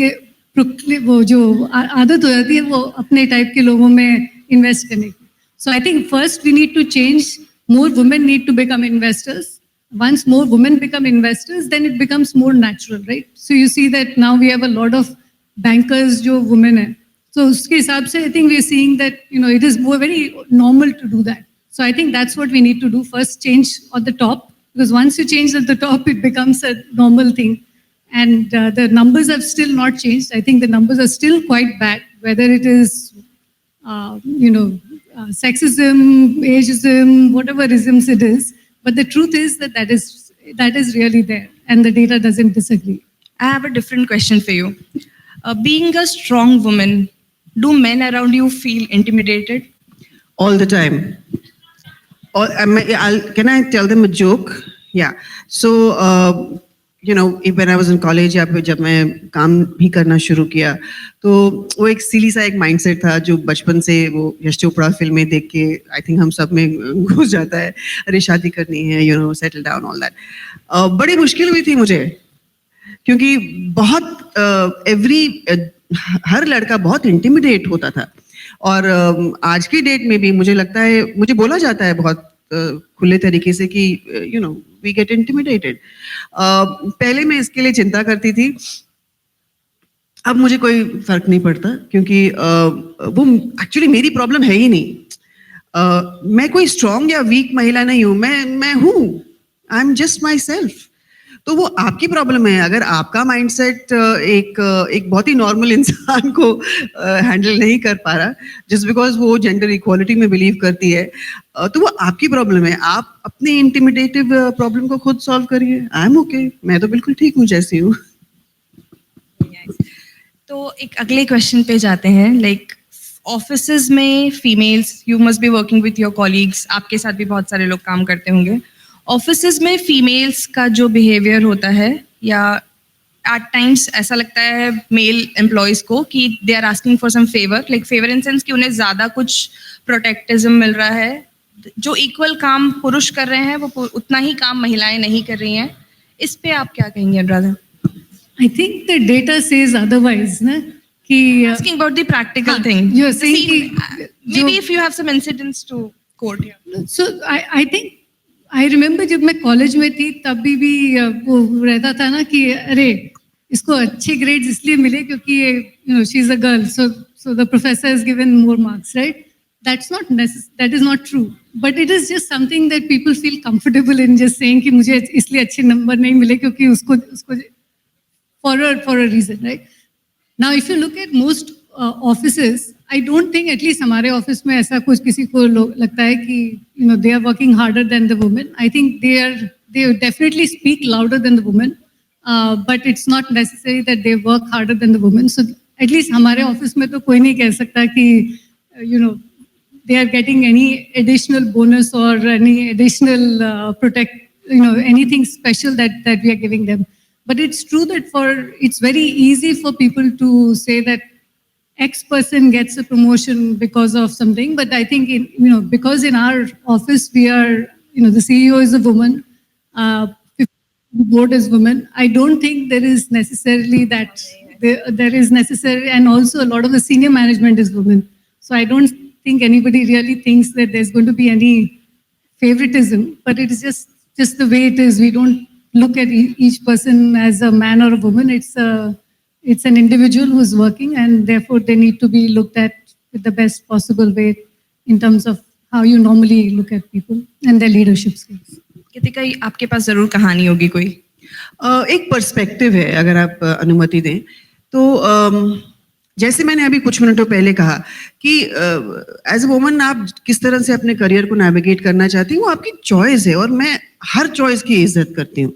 वो जो आदत हो जाती है वो अपने टाइप के लोगों में इन्वेस्ट करने की. So I think first we need to change. More women need to become investors. Once more women become investors, then it becomes more natural, right? So you see that now we have a lot of bankers जो women हैं. So उसके हिसाब से I think we are seeing that it is more very normal to do that. So I think that's what we need to do. First change at the top, because once you change at the top, it becomes a normal thing. And the numbers have still not changed. I think the numbers are still quite bad, whether it is, sexism, ageism, whatever isms it is. But the truth is that is really there, and the data doesn't disagree. I have a different question for you. Being a strong woman, do men around you feel intimidated? All the time. Can I tell them a joke? Yeah. So, when I was in college या फिर जब मैं काम भी करना शुरू किया, तो वो एक सिली सा एक माइंडसेट था जो बचपन से वो यश चोपड़ा फिल्में देख के आई थिंक हम सब में घुस जाता है। अरे शादी करनी है, सेटल डाउन, ऑल दैट। बड़ी मुश्किल हुई थी मुझे, क्योंकि बहुत हर लड़का बहुत इंटिमिडेट होता था। और आज की डेट में भी मुझे लगता है, मुझे बोला जाता है बहुत खुले तरीके से कि वी गेट इंटिमिडेटेड। पहले मैं इसके लिए चिंता करती थी, अब मुझे कोई फर्क नहीं पड़ता, क्योंकि वो एक्चुअली मेरी प्रॉब्लम है ही नहीं। मैं कोई स्ट्रॉन्ग या वीक महिला नहीं हूँ, मैं हूँ, I am just my self. तो वो आपकी प्रॉब्लम है। अगर आपका माइंडसेट एक बहुत ही नॉर्मल इंसान को हैंडल नहीं कर पा रहा जस्ट बिकॉज वो जेंडर इक्वालिटी में बिलीव करती है, तो वो आपकी प्रॉब्लम है। आप अपनी इंटिमिडेटिव प्रॉब्लम को खुद सॉल्व करिए। आई एम ओके, मैं तो बिल्कुल ठीक हूँ जैसी हूँ। तो एक अगले क्वेश्चन पे जाते हैं। लाइक ऑफिसेज में females, you must be working with your colleagues, आपके साथ भी बहुत सारे लोग काम करते होंगे। ऑफिसेज में फीमेल्स का जो बिहेवियर होता है, या एट टाइम्स ऐसा लगता है मेल एम्प्लॉयज को कि they are asking for some favour, like favour in sense कि उन्हें ज़्यादा कुछ प्रोटेक्टिज्म मिल रहा है। जो इक्वल काम पुरुष कर रहे हैं वो उतना ही काम महिलाएं नहीं कर रही हैं। इस पे आप क्या कहेंगे Anuradha? I think the data says otherwise, na? कि Asking about the practical हाँ, thing. you're saying See, कि maybe if you have some incidents to quote here. So I think I remember जब मैं कॉलेज में थी तभी भी वो रहता था ना कि अरे इसको अच्छे ग्रेड्स इसलिए मिले क्योंकि ये she is a girl so the professor has given more marks, right? That's not that is not true, but it is just something that people feel comfortable in just saying कि मुझे इसलिए अच्छे नंबर नहीं मिले क्योंकि उसको for a reason, right? Now if you look at most offices, I don't think at least हमारे ऑफिस में ऐसा कुछ किसी को लगता है कि they are working harder than the women. I think they definitely speak louder than the women, but it's not necessary that they work harder than the women. So at least हमारे ऑफिस में तो कोई नहीं कह सकता कि they are getting any additional bonus or any additional anything special that we are giving them. But it's true that it's very easy for people to say that X person gets a promotion because of something. But I think because in our office we are, the CEO is a woman, the board is women. I don't think there is necessarily that there is necessary, and also a lot of the senior management is women. So I don't think anybody really thinks that there's going to be any favoritism, but it is just the way it is. We don't look at each person as a man or a woman. It's an individual who's working, and therefore they need to be looked at with the best possible way in terms of how you normally look at people and their leadership skills. Kritika, आपके पास जरूर कहानी होगी कोई? एक पर्सपेक्टिव है, अगर आप अनुमति दें तो जैसे मैंने अभी कुछ मिनटों पहले कहा कि एज अ वुमन आप किस तरह से अपने करियर को नेविगेट करना चाहती हैं वो आपकी चॉइस है, और मैं हर चॉइस की इज्जत करती हूँ.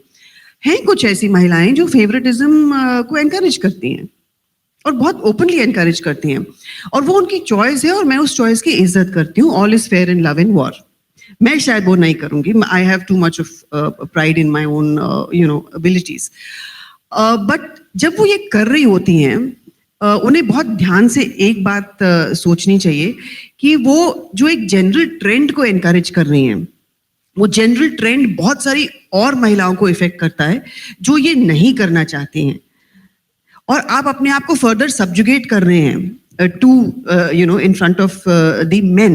हैं कुछ ऐसी महिलाएं जो फेवरेटिज्म को एनकरेज करती हैं और बहुत ओपनली एनकरेज करती हैं, और वो उनकी चॉइस है और मैं उस चॉइस की इज्जत करती हूँ. All is fair in love and war. मैं शायद वो नहीं करूंगी. I have too much of pride in my own abilities. But जब वो ये कर रही होती हैं उन्हें बहुत ध्यान से एक बात सोचनी चाहिए कि वो जो एक जनरल ट्रेंड को एनकरेज कर रही हैं, वो जनरल ट्रेंड बहुत सारी और महिलाओं को इफेक्ट करता है जो ये नहीं करना चाहती हैं, और आप अपने आप को फर्दर सब्जुगेट कर रहे हैं to in front of the men.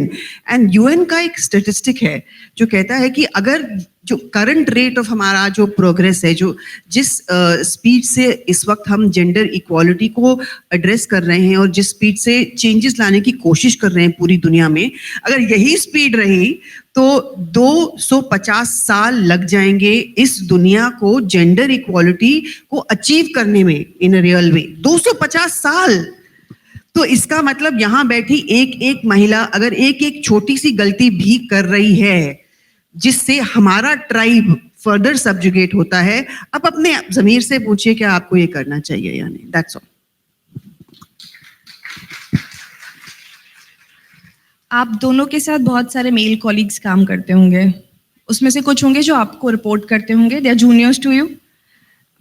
And UN का एक स्टेटिस्टिक है जो कहता है कि अगर जो करंट रेट ऑफ हमारा जो प्रोग्रेस है, जो जिस स्पीड से इस वक्त हम जेंडर इक्वालिटी को एड्रेस कर रहे हैं और जिस स्पीड से चेंजेस लाने की कोशिश कर रहे हैं पूरी दुनिया में, अगर यही स्पीड रही तो 250 साल लग जाएंगे इस दुनिया को जेंडर इक्वालिटी को अचीव करने में इन अ रियल वे. 250 साल. तो इसका मतलब यहाँ बैठी एक महिला अगर एक छोटी सी गलती भी कर रही है जिससे हमारा ट्राइब फर्दर सब्जुगेट होता है, आप अपने ज़मीर से पूछिए क्या आपको ये करना चाहिए या नहीं. That's all. आप दोनों के साथ बहुत सारे मेल कॉलीग्स काम करते होंगे, उसमें से कुछ होंगे जो आपको रिपोर्ट करते होंगे, they are juniors to you,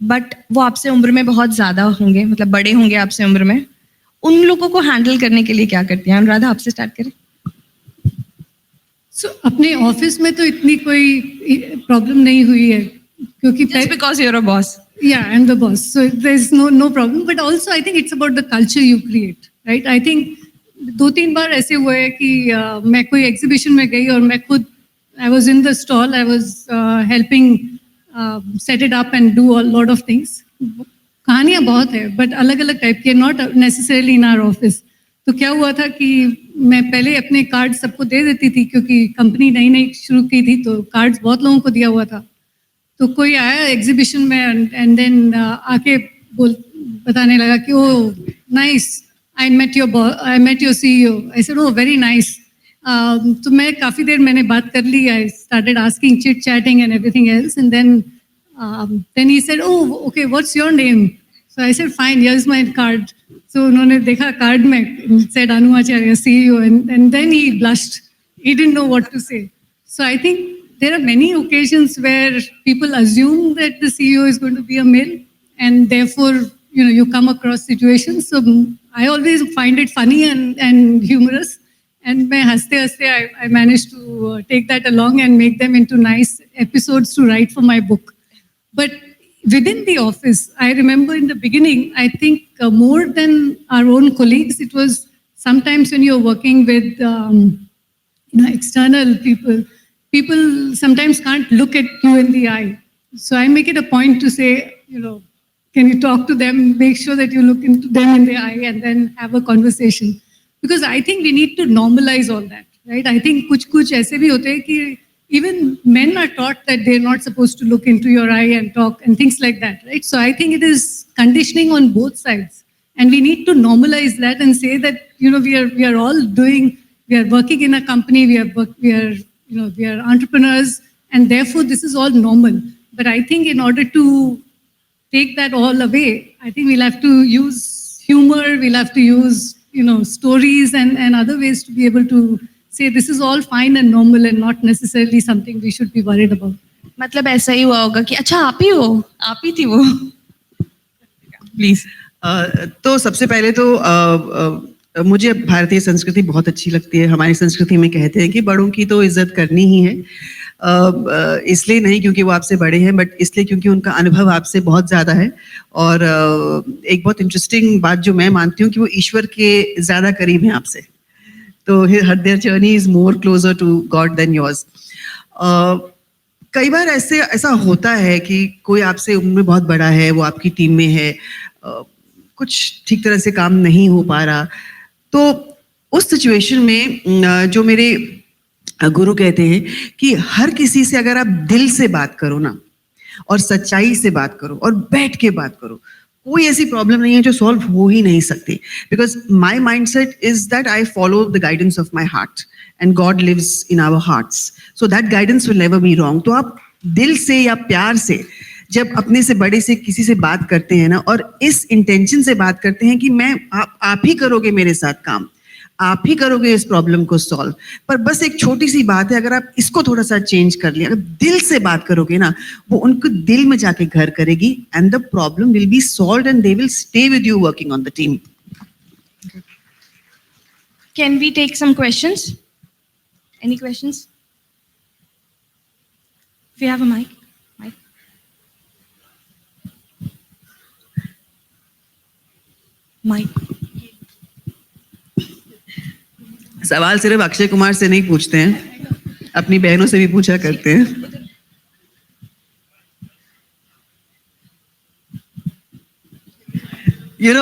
but वो आपसे उम्र में बहुत ज़्यादा होंगे, मतलब बड़े होंगे आपसे उम्र में. उन लोगों को हैंडल करने के लिए क्या करती हैं? अनुराधा, आपसे स्टार्ट करें. So, अपने ऑफिस में तो इतनी कोई प्रॉब्लम नहीं हुई है क्योंकि Just because you're a boss. Yeah, I'm the boss, so there's no problem. But also, I think it's about the culture you create, right? I think 2-3 बार ऐसे हुए है कि मैं कोई एग्जीबिशन में गई और मैं खुद I was in the stall, I was helping set it up and do a lot of things. कहानियाँ बहुत है बट अलग अलग टाइप की, not necessarily in our office. तो क्या हुआ था कि मैं पहले अपने कार्ड सबको दे देती थी क्योंकि कंपनी नई नई शुरू की थी तो कार्ड्स बहुत लोगों को दिया हुआ था. तो कोई आया एग्जीबिशन में एंड देन आके बताने लगा कि oh nice, I met your CEO. I said oh very nice. तो मैं काफ़ी देर मैंने बात कर ली. I started asking, chit chatting and everything else, and then he said, oh, okay, what's your name? So I said, fine, here's my card. So उन्होंने देखा कार्ड में, said Anu Acharya, CEO, and then he blushed. He didn't know what to say. So I think there are many occasions where people assume that the CEO is going to be a male, and therefore, you come across situations. So I always find it funny and humorous. And मैं हंसते I managed to take that along and make them into nice episodes to write for my book. But within the office, I remember in the beginning, I think more than our own colleagues, it was sometimes when you're working with external people, people sometimes can't look at you in the eye. So I make it a point to say, can you talk to them, make sure that you look into them in the eye and then have a conversation. Because I think we need to normalize all that, right? I think kuch aise bhi hote hain ki even men are taught that they're not supposed to look into your eye and talk and things like that, right? So I think it is conditioning on both sides. And we need to normalize that and say that, we are all we are working in a company, we are entrepreneurs, and therefore this is all normal. But I think in order to take that all away, I think we'll have to use humor, we'll have to use, stories and other ways to be able to say this is all fine and normal and not necessarily something we should be worried about. मतलब ऐसा ही हुआ होगा कि अच्छा आप ही हो, आप ही थी वो. प्लीज. तो सबसे पहले तो मुझे भारतीय संस्कृति बहुत अच्छी लगती है. हमारी संस्कृति में कहते हैं कि बड़ों की तो इज्जत करनी ही है. इसलिए नहीं क्योंकि वो आपसे बड़े हैं, बट इसलिए क्योंकि उनका अनुभव आपसे बहुत ज़्यादा है. और एक बहुत इंटरेस्टिंग बात जो मैं मानती हूँ कि वो ईश्वर के ज़्यादा करीब हैं आपसे. तो their journey is more closer to God than yours. कई बार ऐसा होता है कि कोई आपसे उम्र में बहुत बड़ा है, वो आपकी टीम में है, कुछ ठीक तरह से काम नहीं हो पा रहा. तो उस सिचुएशन में जो मेरे गुरु कहते हैं कि हर किसी से अगर आप दिल से बात करो ना, और सच्चाई से बात करो और बैठ के बात करो, कोई ऐसी प्रॉब्लम नहीं है जो सॉल्व हो ही नहीं सकती. Because my mind set is that I follow the guidance of my heart and God lives in our hearts, so that guidance will never be wrong. तो आप दिल से या प्यार से जब अपने से बड़े से किसी से बात करते हैं ना, और इस इंटेंशन से बात करते हैं कि आप ही करोगे मेरे साथ काम, आप ही करोगे इस प्रॉब्लम को सॉल्व. पर बस एक छोटी सी बात है, अगर आप इसको थोड़ा सा चेंज कर लिया, अगर दिल से बात करोगे ना, वो उनको दिल में जाके घर करेगी and the problem will be solved and they will stay with you working on the team. Can we take some questions? Any questions? We have a mic. Mic. सवाल सिर्फ अक्षय कुमार से नहीं पूछते हैं, अपनी बहनों से भी पूछा करते हैं.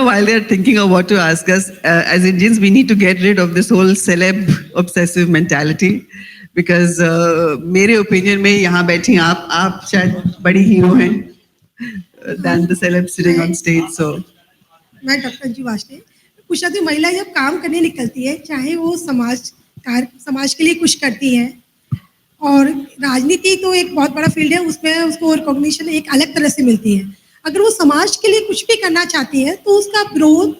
While they're thinking of what to ask us, as Indians, we need to get rid of this whole celeb obsessive mentality, because मेरे opinion में यहाँ बैठी आप शायद बड़ी हीरो हैं than the celeb sitting on stage. So मैं डॉक्टर जी वास्ते कुछ महिला जब काम करने निकलती है, चाहे वो समाज के लिए कुछ करती है, और राजनीति तो एक बहुत बड़ा फील्ड है, उसमें उसको रिकॉग्निशन एक अलग तरह से मिलती है. अगर वो समाज के लिए कुछ भी करना चाहती है तो उसका विरोध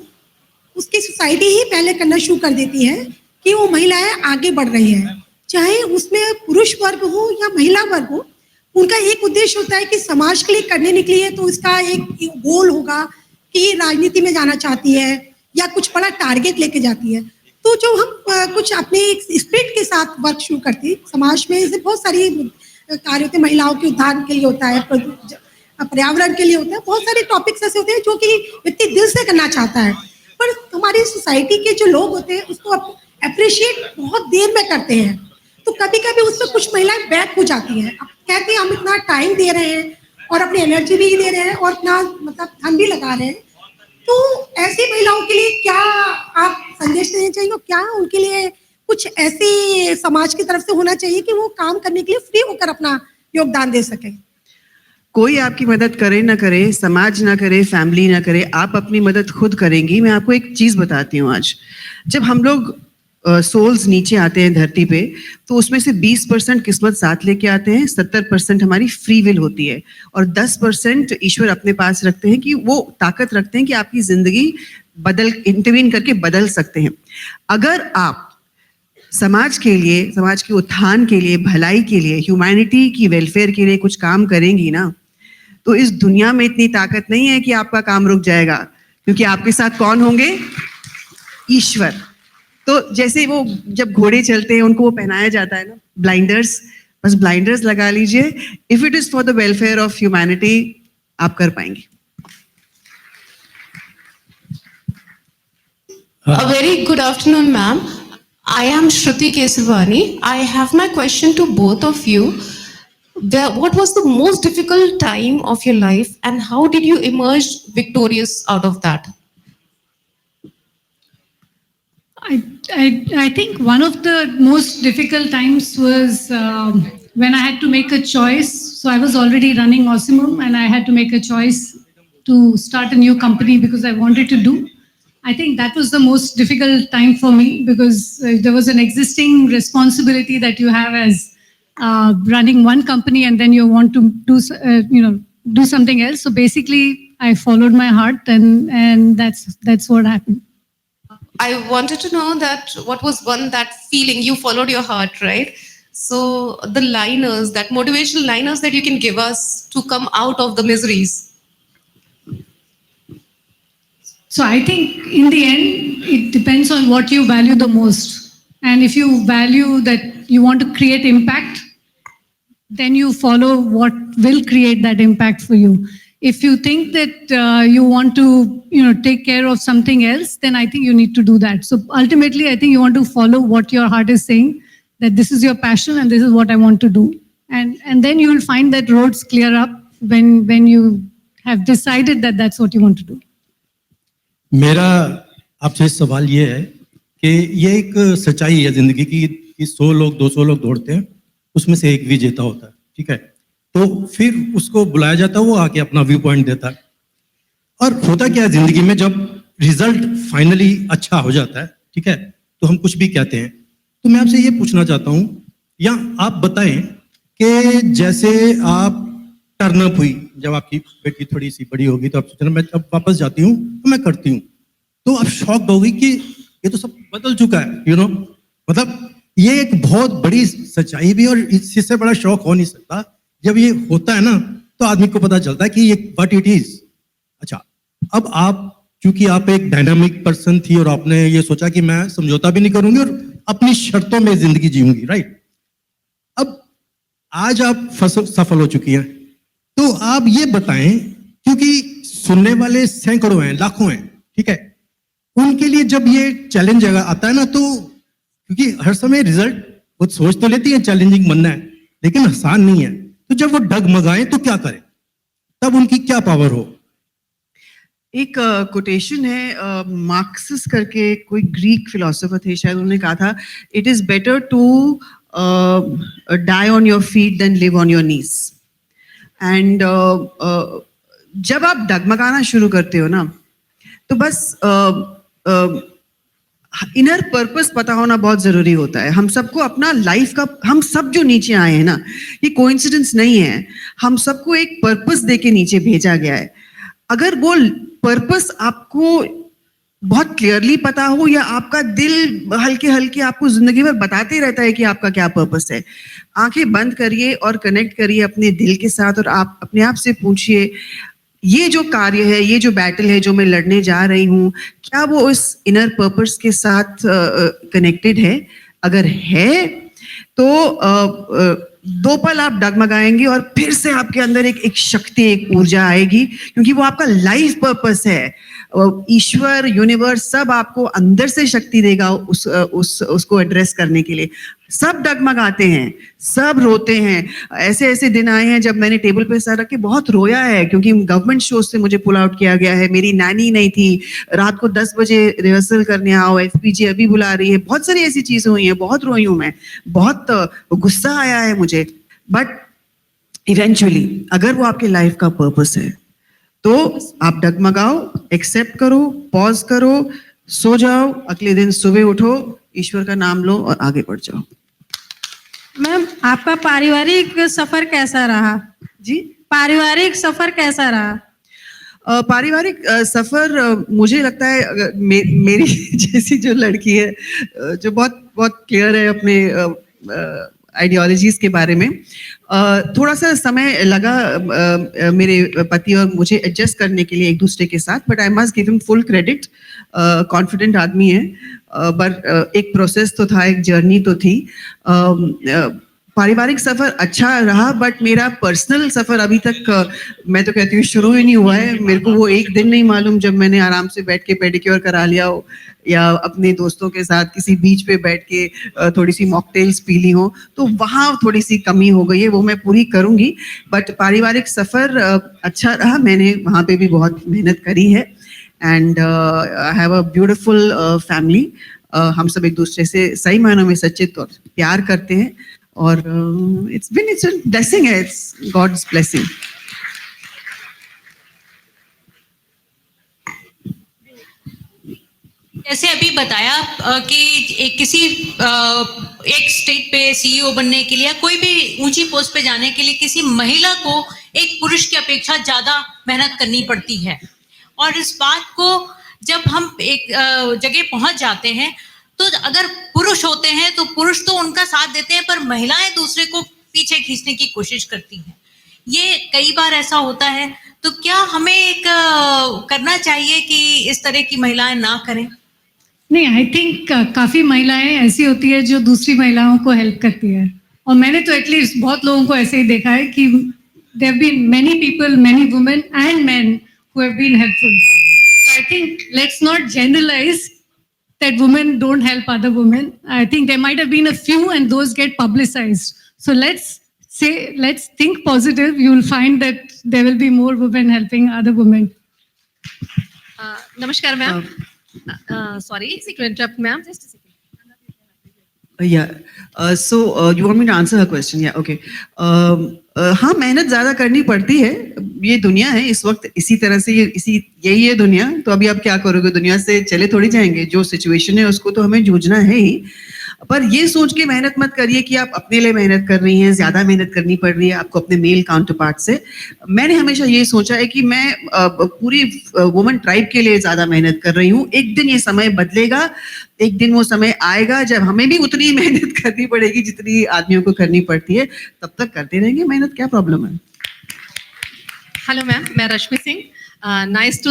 उसकी सोसाइटी ही पहले करना शुरू कर देती है कि वो महिलाएं आगे बढ़ रही हैं, चाहे उसमें पुरुष वर्ग हो या महिला वर्ग हो. उनका एक उद्देश्य होता है कि समाज के लिए करने निकली है तो इसका एक गोल होगा कि राजनीति में जाना चाहती है या कुछ बड़ा टारगेट लेके जाती है. तो जो हम कुछ अपने एक स्पिरिट के साथ वर्क शुरू करते हैं, समाज में ऐसे बहुत सारी कार्य होते हैं, महिलाओं के उद्धार के लिए होता है, पर्यावरण के लिए होता है, बहुत सारे टॉपिक्स ऐसे होते हैं जो कि व्यक्ति दिल से करना चाहता है, पर हमारी सोसाइटी के जो लोग होते हैं उसको अप्रिशिएट बहुत देर में करते हैं. तो कभी कभी उसमें कुछ महिलाएं बैक हो जाती हैं, कहते हैं हम इतना टाइम दे रहे हैं और अपनी एनर्जी भी दे रहे हैं और इतना धन भी लगा रहे हैं. तो ऐसी महिलाओं के लिए क्या आप संदेश देना चाहिए, क्या उनके लिए कुछ ऐसे समाज की तरफ से होना चाहिए कि वो काम करने के लिए फ्री होकर अपना योगदान दे सके? कोई आपकी मदद करे ना करे, समाज ना करे, फैमिली ना करे, आप अपनी मदद खुद करेंगी. मैं आपको एक चीज बताती हूँ. आज जब हम लोग सोल्स नीचे आते हैं धरती पे, तो उसमें से 20% किस्मत साथ लेके आते हैं, 70% हमारी फ्री विल होती है, और 10% ईश्वर अपने पास रखते हैं कि वो ताकत रखते हैं कि आपकी जिंदगी इंटरवीन करके बदल सकते हैं. अगर आप समाज के लिए, समाज के उत्थान के लिए, भलाई के लिए, ह्यूमैनिटी की वेलफेयर के लिए कुछ काम करेंगी ना, तो इस दुनिया में इतनी ताकत नहीं है कि आपका काम रुक जाएगा, क्योंकि आपके साथ कौन होंगे? ईश्वर. तो जैसे वो जब घोड़े चलते हैं उनको वो पहनाया जाता है ना ब्लाइंडर्स, बस ब्लाइंडर्स लगा लीजिए. If it is for the welfare of humanity, आप कर पाएंगे। A very good afternoon, ma'am. I am Shruti Kesavani. I have my question to both of you. What was the most difficult time of your life, and how did you emerge victorious out of that? I think one of the most difficult times was when I had to make a choice. So I was already running Ossimum, and I had to make a choice to start a new company because I wanted to do. I think that was the most difficult time for me because there was an existing responsibility that you have as running one company, and then you want to do something else. So basically, I followed my heart, and that's what happened. I wanted to know that what was that feeling you followed your heart, right? So the liners, that motivational liners that you can give us to come out of the miseries. So I think in the end, it depends on what you value the most. And if you value that you want to create impact, then you follow what will create that impact for you. If you think that you want to, take care of something else, then I think you need to do that. So ultimately, I think you want to follow what your heart is saying, that this is your passion and this is what I want to do. And then you will find that roads clear up when you have decided that that's what you want to do. मेरा आपसे सवाल ये है कि ये एक सच्चाई है जिंदगी की कि 100 लोग 200 लोग दौड़ते हैं, उसमें से एक विजेता होता है, ठीक है? तो फिर उसको बुलाया जाता है, वो आके अपना व्यू पॉइंट देता है। और होता क्या है जिंदगी में, जब रिजल्ट फाइनली अच्छा हो जाता है, ठीक है, तो हम कुछ भी कहते हैं। तो मैं आपसे ये पूछना चाहता हूँ, या आप बताएं कि जैसे आप टर्न अप हुई, जब आपकी बेटी थोड़ी सी बड़ी होगी तो आप सोचना मैं अब वापस जाती हूँ तो मैं करती हूँ, तो आप शॉक्ड हो गई कि ये तो सब बदल चुका है, मतलब ये एक बहुत बड़ी सच्चाई भी, और इससे बड़ा शौक हो नहीं सकता। जब ये होता है ना तो आदमी को पता चलता है कि ये व्हाट इट इज। अच्छा, अब आप चूंकि आप एक डायनामिक पर्सन थी और आपने ये सोचा कि मैं समझौता भी नहीं करूंगी और अपनी शर्तों में जिंदगी जीऊंगी, राइट? अब आज आप सफल हो चुकी हैं, तो आप ये बताएं, क्योंकि सुनने वाले सैकड़ों हैं, लाखों हैं, ठीक है, उनके लिए जब ये चैलेंज आता है ना, तो क्योंकि हर समय रिजल्ट वो सोच तो लेती है चैलेंजिंग बनना है, लेकिन आसान नहीं है, तो जब वो डगमगाएं तो क्या करें, तब उनकी क्या पावर हो? एक कोटेशन है, मार्क्सिस करके कोई ग्रीक फिलोसोफर थे शायद, उन्होंने कहा था, it is better to die on your feet than live on your knees. And जब आप डगमगाना शुरू करते हो ना, तो बस इनर पर्पस पता होना बहुत जरूरी होता है। हम सबको अपना लाइफ का, हम सब जो नीचे आए हैं ना, ये कोइंसिडेंस नहीं है, हम सबको एक पर्पस देके नीचे भेजा गया है। अगर वो पर्पस आपको बहुत क्लियरली पता हो, या आपका दिल हल्के हल्के आपको जिंदगी भर बताते रहता है कि आपका क्या पर्पस है, आंखें बंद करिए और कनेक्ट करिए अपने दिल के साथ, और आप अपने आप से पूछिए, ये जो कार्य है, ये जो बैटल है जो मैं लड़ने जा रही हूँ, क्या वो उस इनर पर्पस के साथ कनेक्टेड है? अगर है तो दो पल आप डगमगाएंगे और फिर से आपके अंदर एक शक्ति, एक ऊर्जा आएगी, क्योंकि वो आपका लाइफ पर्पस है। ईश्वर, यूनिवर्स सब आपको अंदर से शक्ति देगा उसको एड्रेस करने के लिए। सब डगमगाते हैं, सब रोते हैं। ऐसे ऐसे दिन आए हैं जब मैंने टेबल पे सर रख के बहुत रोया है, क्योंकि गवर्नमेंट शो से मुझे पुल आउट किया गया है, मेरी नैनी नहीं थी, रात को 10 बजे रिहर्सल करने आओ, FPG अभी बुला रही है, बहुत सारी ऐसी चीजें हुई हैं, बहुत रोई हूँ मैं, बहुत गुस्सा आया है मुझे। बट इवेंचुअली अगर वो आपके लाइफ का पर्पस है तो आप डगमगाओ, एक्सेप्ट करो, पॉज करो, सो जाओ, अगले दिन सुबह उठो, ईश्वर का नाम लो और आगे बढ़ जाओ। मैम, आपका पारिवारिक सफर कैसा रहा? जी, पारिवारिक सफर कैसा रहा? पारिवारिक सफर मुझे लगता है मेरी जैसी जो लड़की है, जो बहुत बहुत क्लियर है अपने आइडियोलॉजीज के बारे में, थोड़ा सा समय लगा मेरे पति और मुझे एडजस्ट करने के लिए एक दूसरे के साथ, but I must give him full credit. Confident आदमी है, बट एक प्रोसेस तो था, एक जर्नी तो थी। पारिवारिक सफर अच्छा रहा, बट मेरा पर्सनल सफर अभी तक मैं तो कहती हूँ शुरू ही नहीं हुआ है. मेरे को वो एक दिन नहीं मालूम जब मैंने आराम से बैठ के पेडिक्योर करा लिया हो, या अपने दोस्तों के साथ किसी बीच पे बैठ के थोड़ी सी मॉकटेल्स पी ली हो, तो वहाँ थोड़ी सी कमी हो गई है, वो मैं पूरी करूँगी. बट पारिवारिक सफर अच्छा रहा, मैंने वहाँ पे भी बहुत मेहनत करी है. And I have a beautiful family. हम सब एक दूसरे से सही मायनों में सच्चे तौर प्यार करते हैं, और इट्स ब्लेसिंग है, इट्स गॉड्स ब्लेसिंग. जैसे अभी बताया कि एक स्टेट पे सीईओ बनने के लिए, कोई भी ऊंची पोस्ट पे जाने के लिए किसी महिला को एक पुरुष की अपेक्षा ज्यादा मेहनत करनी पड़ती है. और इस बात को जब हम एक जगह पहुंच जाते हैं, तो अगर पुरुष होते हैं तो पुरुष तो उनका साथ देते हैं, पर महिलाएं दूसरे को पीछे खींचने की कोशिश करती हैं. ये कई बार ऐसा होता है, तो क्या हमें एक करना चाहिए कि इस तरह की महिलाएं ना करें? नहीं, आई थिंक काफ़ी महिलाएं ऐसी होती है जो दूसरी महिलाओं को हेल्प करती है. और मैंने तो एटलीस्ट बहुत लोगों को ऐसे ही देखा है कि there have been many people, many women and men who have been helpful. So I think let's not generalise that women don't help other women. I think there might have been a few and those get publicized. So let's think positive. You will find that there will be more women helping other women. Namaskar, ma'am. Sorry to interrupt, ma'am. Just a second. Yeah. So you want me to answer her question? Yeah. Okay. हाँ, मेहनत ज़्यादा करनी पड़ती है. ये दुनिया है इस वक्त इसी तरह से, यही है दुनिया. तो अभी आप क्या करोगे, दुनिया से चले थोड़ी जाएंगे. जो सिचुएशन है उसको तो हमें जूझना है ही. पर ये सोच के मेहनत मत करिए कि आप अपने लिए मेहनत कर रही हैं, ज़्यादा मेहनत करनी पड़ रही है आपको अपने मेल काउंटर पार्ट से. मैंने हमेशा ये सोचा है कि मैं पूरी वुमन ट्राइब के लिए ज़्यादा मेहनत कर रही हूँ. एक दिन ये समय बदलेगा, एक दिन वो समय आएगा जब हमें भी उतनी मेहनत करनी पड़ेगी जितनी आदमियों को करनी पड़ती है. तब तक करते रहेंगे मेहनत, क्या प्रॉब्लम है. हेलो मैम, मैं Rashmi Singh. Nice to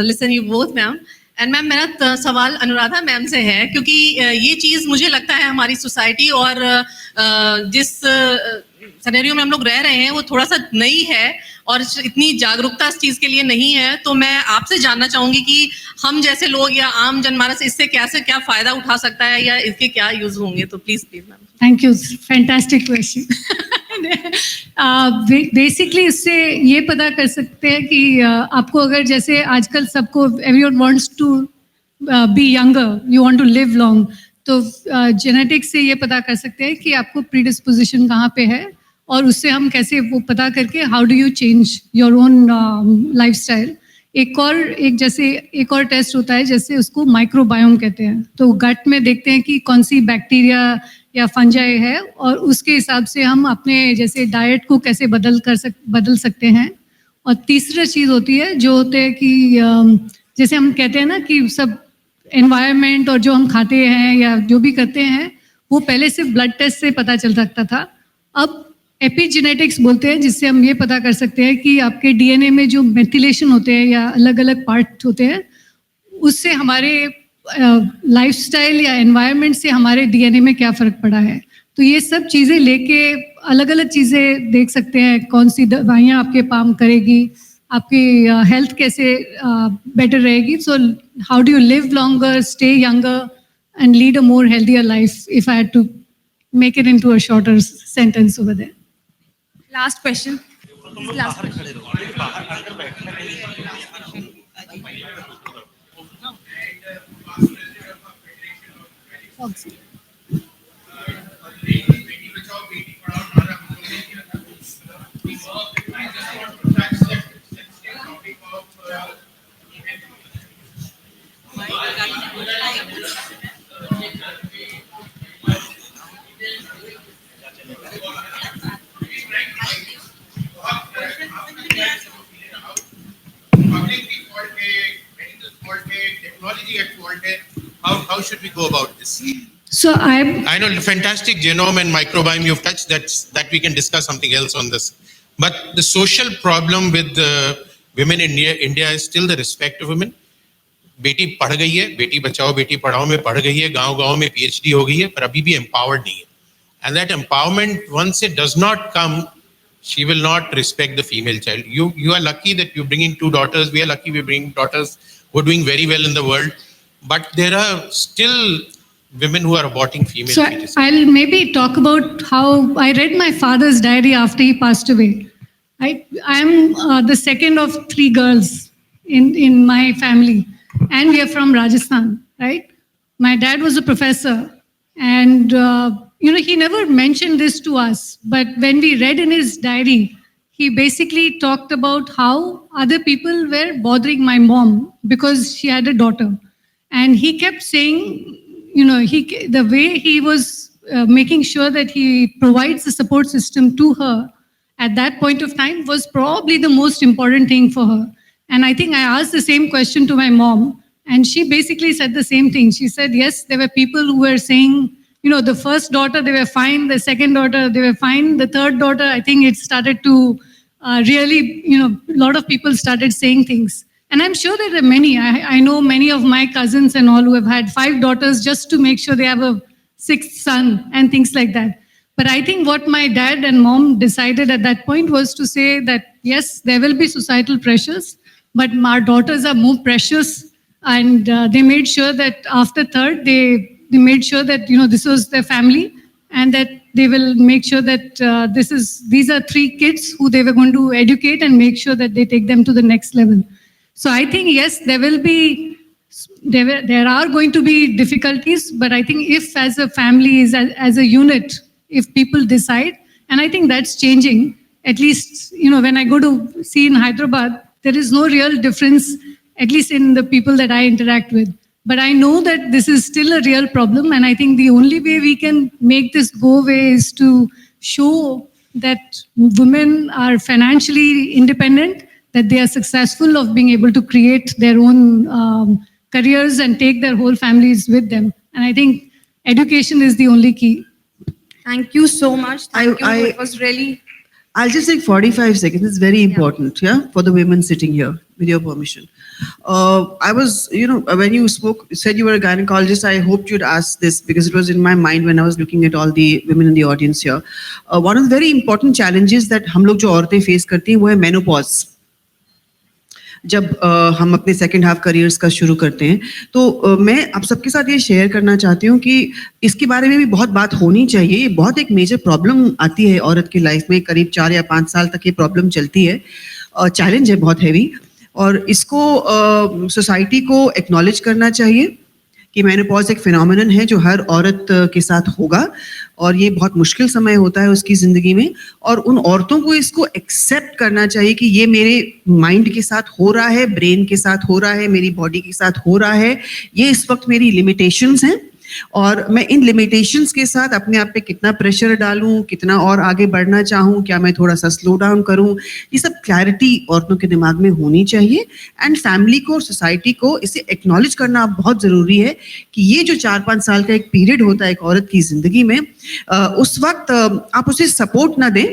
listen you both ma'am. And ma'am, मेरा सवाल अनुराधा मैम से है, क्योंकि ये चीज़ मुझे लगता है हमारी सोसाइटी और जिस सिनेरियो में हम लोग रह रहे हैं वो थोड़ा सा नई है और इतनी जागरूकता इस चीज़ के लिए नहीं है. तो मैं आपसे जानना चाहूँगी कि हम जैसे लोग या आम जनमानस इससे कैसे क्या फ़ायदा उठा सकता है या इसके क्या यूज़ होंगे. तो please ma'am. Thank you, fantastic question. Basically इससे ये पता कर सकते हैं कि आपको अगर जैसे आजकल सबको everyone wants to be younger, you want to live long, तो जेनेटिक्स से ये पता कर सकते हैं कि आपको प्रीडिस्पोजिशन कहाँ पे है, और उससे हम कैसे वो पता करके how do you change your own lifestyle. एक और टेस्ट होता है जैसे उसको माइक्रोबायोम कहते हैं. तो गट में देखते हैं कि कौन सी बैक्टीरिया या फंजाई है, और उसके हिसाब से हम अपने जैसे डाइट को कैसे बदल सकते हैं. और तीसरा चीज़ होती है जो होते हैं कि जैसे हम कहते हैं ना कि सब एनवायरनमेंट और जो हम खाते हैं या जो भी करते हैं वो पहले सिर्फ ब्लड टेस्ट से पता चल सकता था. अब एपिजेनेटिक्स बोलते हैं, जिससे हम ये पता कर सकते हैं कि आपके डीएनए में जो मेथिलेशन होते हैं या अलग अलग पार्ट होते हैं, उससे हमारे लाइफस्टाइल या एनवायरनमेंट से हमारे डीएनए में क्या फ़र्क पड़ा है. तो ये सब चीज़ें लेके अलग अलग चीज़ें देख सकते हैं, कौन सी दवाइयाँ आपके काम करेगी, आपकी हेल्थ कैसे बेटर रहेगी. So how do you live longer, stay younger and lead a more healthier life, if I had to make it into a shorter sentence over there. Last question. How should we go about this? So I know fantastic genome and microbiome you've touched. That we can discuss something else on this. But the social problem with women in India is still the respect of women. बेटी पढ़ गई है, बेटी बचाओ बेटी पढ़ाओ में पढ़ गई है, गांव-गांव में PhD हो गई है, पर अभी भी empowered नहीं है. And that empowerment, once it does not come, she will not respect the female child. You are lucky that you're bringing 2 daughters. We are lucky we're bringing daughters who are doing very well in the world. But there are still women who are aborting female So fetuses. I'll maybe talk about how I read my father's diary after he passed away. I'm the second of 3 girls in my family, and we are from Rajasthan, right? My dad was a professor, and he never mentioned this to us, but when we read in his diary, he basically talked about how other people were bothering my mom because she had a daughter. And he kept saying, the way he was making sure that he provides a support system to her at that point of time was probably the most important thing for her. And I think I asked the same question to my mom, and she basically said the same thing. She said, yes, there were people who were saying, the first daughter, they were fine. The second daughter, they were fine. The third daughter, I think it started to really, a lot of people started saying things. And I'm sure there are many. I know many of my cousins and all who have had 5 daughters just to make sure they have a 6th son and things like that. But I think what my dad and mom decided at that point was to say that, yes, there will be societal pressures, but our daughters are more precious. And they made sure that after third, they made sure that, this was their family, and that they will make sure that these are 3 kids who they were going to educate and make sure that they take them to the next level. So I think, yes, there are going to be difficulties, but I think if as a family, as a unit, if people decide, and I think that's changing, at least, when I go to see in Hyderabad, there is no real difference, at least in the people that I interact with. But I know that this is still a real problem, and I think the only way we can make this go away is to show that women are financially independent, that they are successful of being able to create their own careers and take their whole families with them. And I think education is the only key. Thank you so much. Thank you. I- It was really... I'll just take 45 seconds. It's very important, for the women sitting here, with your permission. I was, when you said you were a gynecologist, I hoped you'd ask this because it was in my mind when I was looking at all the women in the audience here. One of the very important challenges that हम लोग जो औरतें face करती हैं वो है menopause. जब हम अपने सेकेंड हाफ करियर्स का शुरू करते हैं, तो मैं आप सबके साथ ये शेयर करना चाहती हूँ कि इसके बारे में भी बहुत बात होनी चाहिए. ये बहुत एक मेजर प्रॉब्लम आती है औरत की लाइफ में, करीब 4 या 5 साल तक ये प्रॉब्लम चलती है. चैलेंज है बहुत हैवी, और इसको सोसाइटी को एक्नॉलेज करना चाहिए कि मेनोपॉज एक फिनोमिनन है जो हर औरत के साथ होगा, और ये बहुत मुश्किल समय होता है उसकी ज़िंदगी में, और उन औरतों को इसको एक्सेप्ट करना चाहिए कि ये मेरे माइंड के साथ हो रहा है, ब्रेन के साथ हो रहा है, मेरी बॉडी के साथ हो रहा है, ये इस वक्त मेरी लिमिटेशंस हैं, और मैं इन लिमिटेशंस के साथ अपने आप पे कितना प्रेशर डालूं, कितना और आगे बढ़ना चाहूं, क्या मैं थोड़ा सा स्लो डाउन करूं, ये सब क्लैरिटी औरतों के दिमाग में होनी चाहिए. एंड फैमिली को, सोसाइटी को इसे एक्नॉलेज करना बहुत ज़रूरी है कि ये जो 4-5 साल का एक पीरियड होता है एक औरत की ज़िंदगी में, उस वक्त आप उसे सपोर्ट ना दें,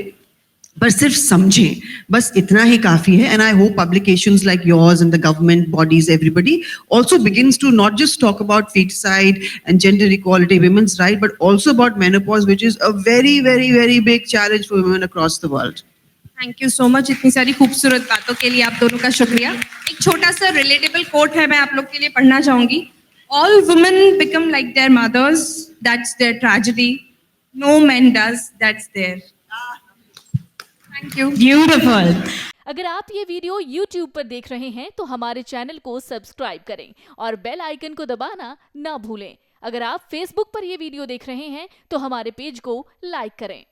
पर सिर्फ समझें, बस इतना ही काफ़ी है. And I hope publications like yours and the government bodies, everybody also begins to not just talk about feticide and gender equality, women's right, but also about menopause, which is a very, very, very big challenge for women across the world. Thank you so much. इतनी सारी खूबसूरत बातों के लिए आप दोनों का शुक्रिया. एक छोटा सा रिलेटेबल कोट है, मैं आप लोग के लिए पढ़ना चाहूंगी. All women become like their mothers. That's their tragedy. No man does. That's their. Thank you. Beautiful. अगर आप ये वीडियो YouTube पर देख रहे हैं तो हमारे चैनल को सब्सक्राइब करें और बेल आइकन को दबाना ना भूलें. अगर आप Facebook पर ये वीडियो देख रहे हैं तो हमारे पेज को लाइक करें.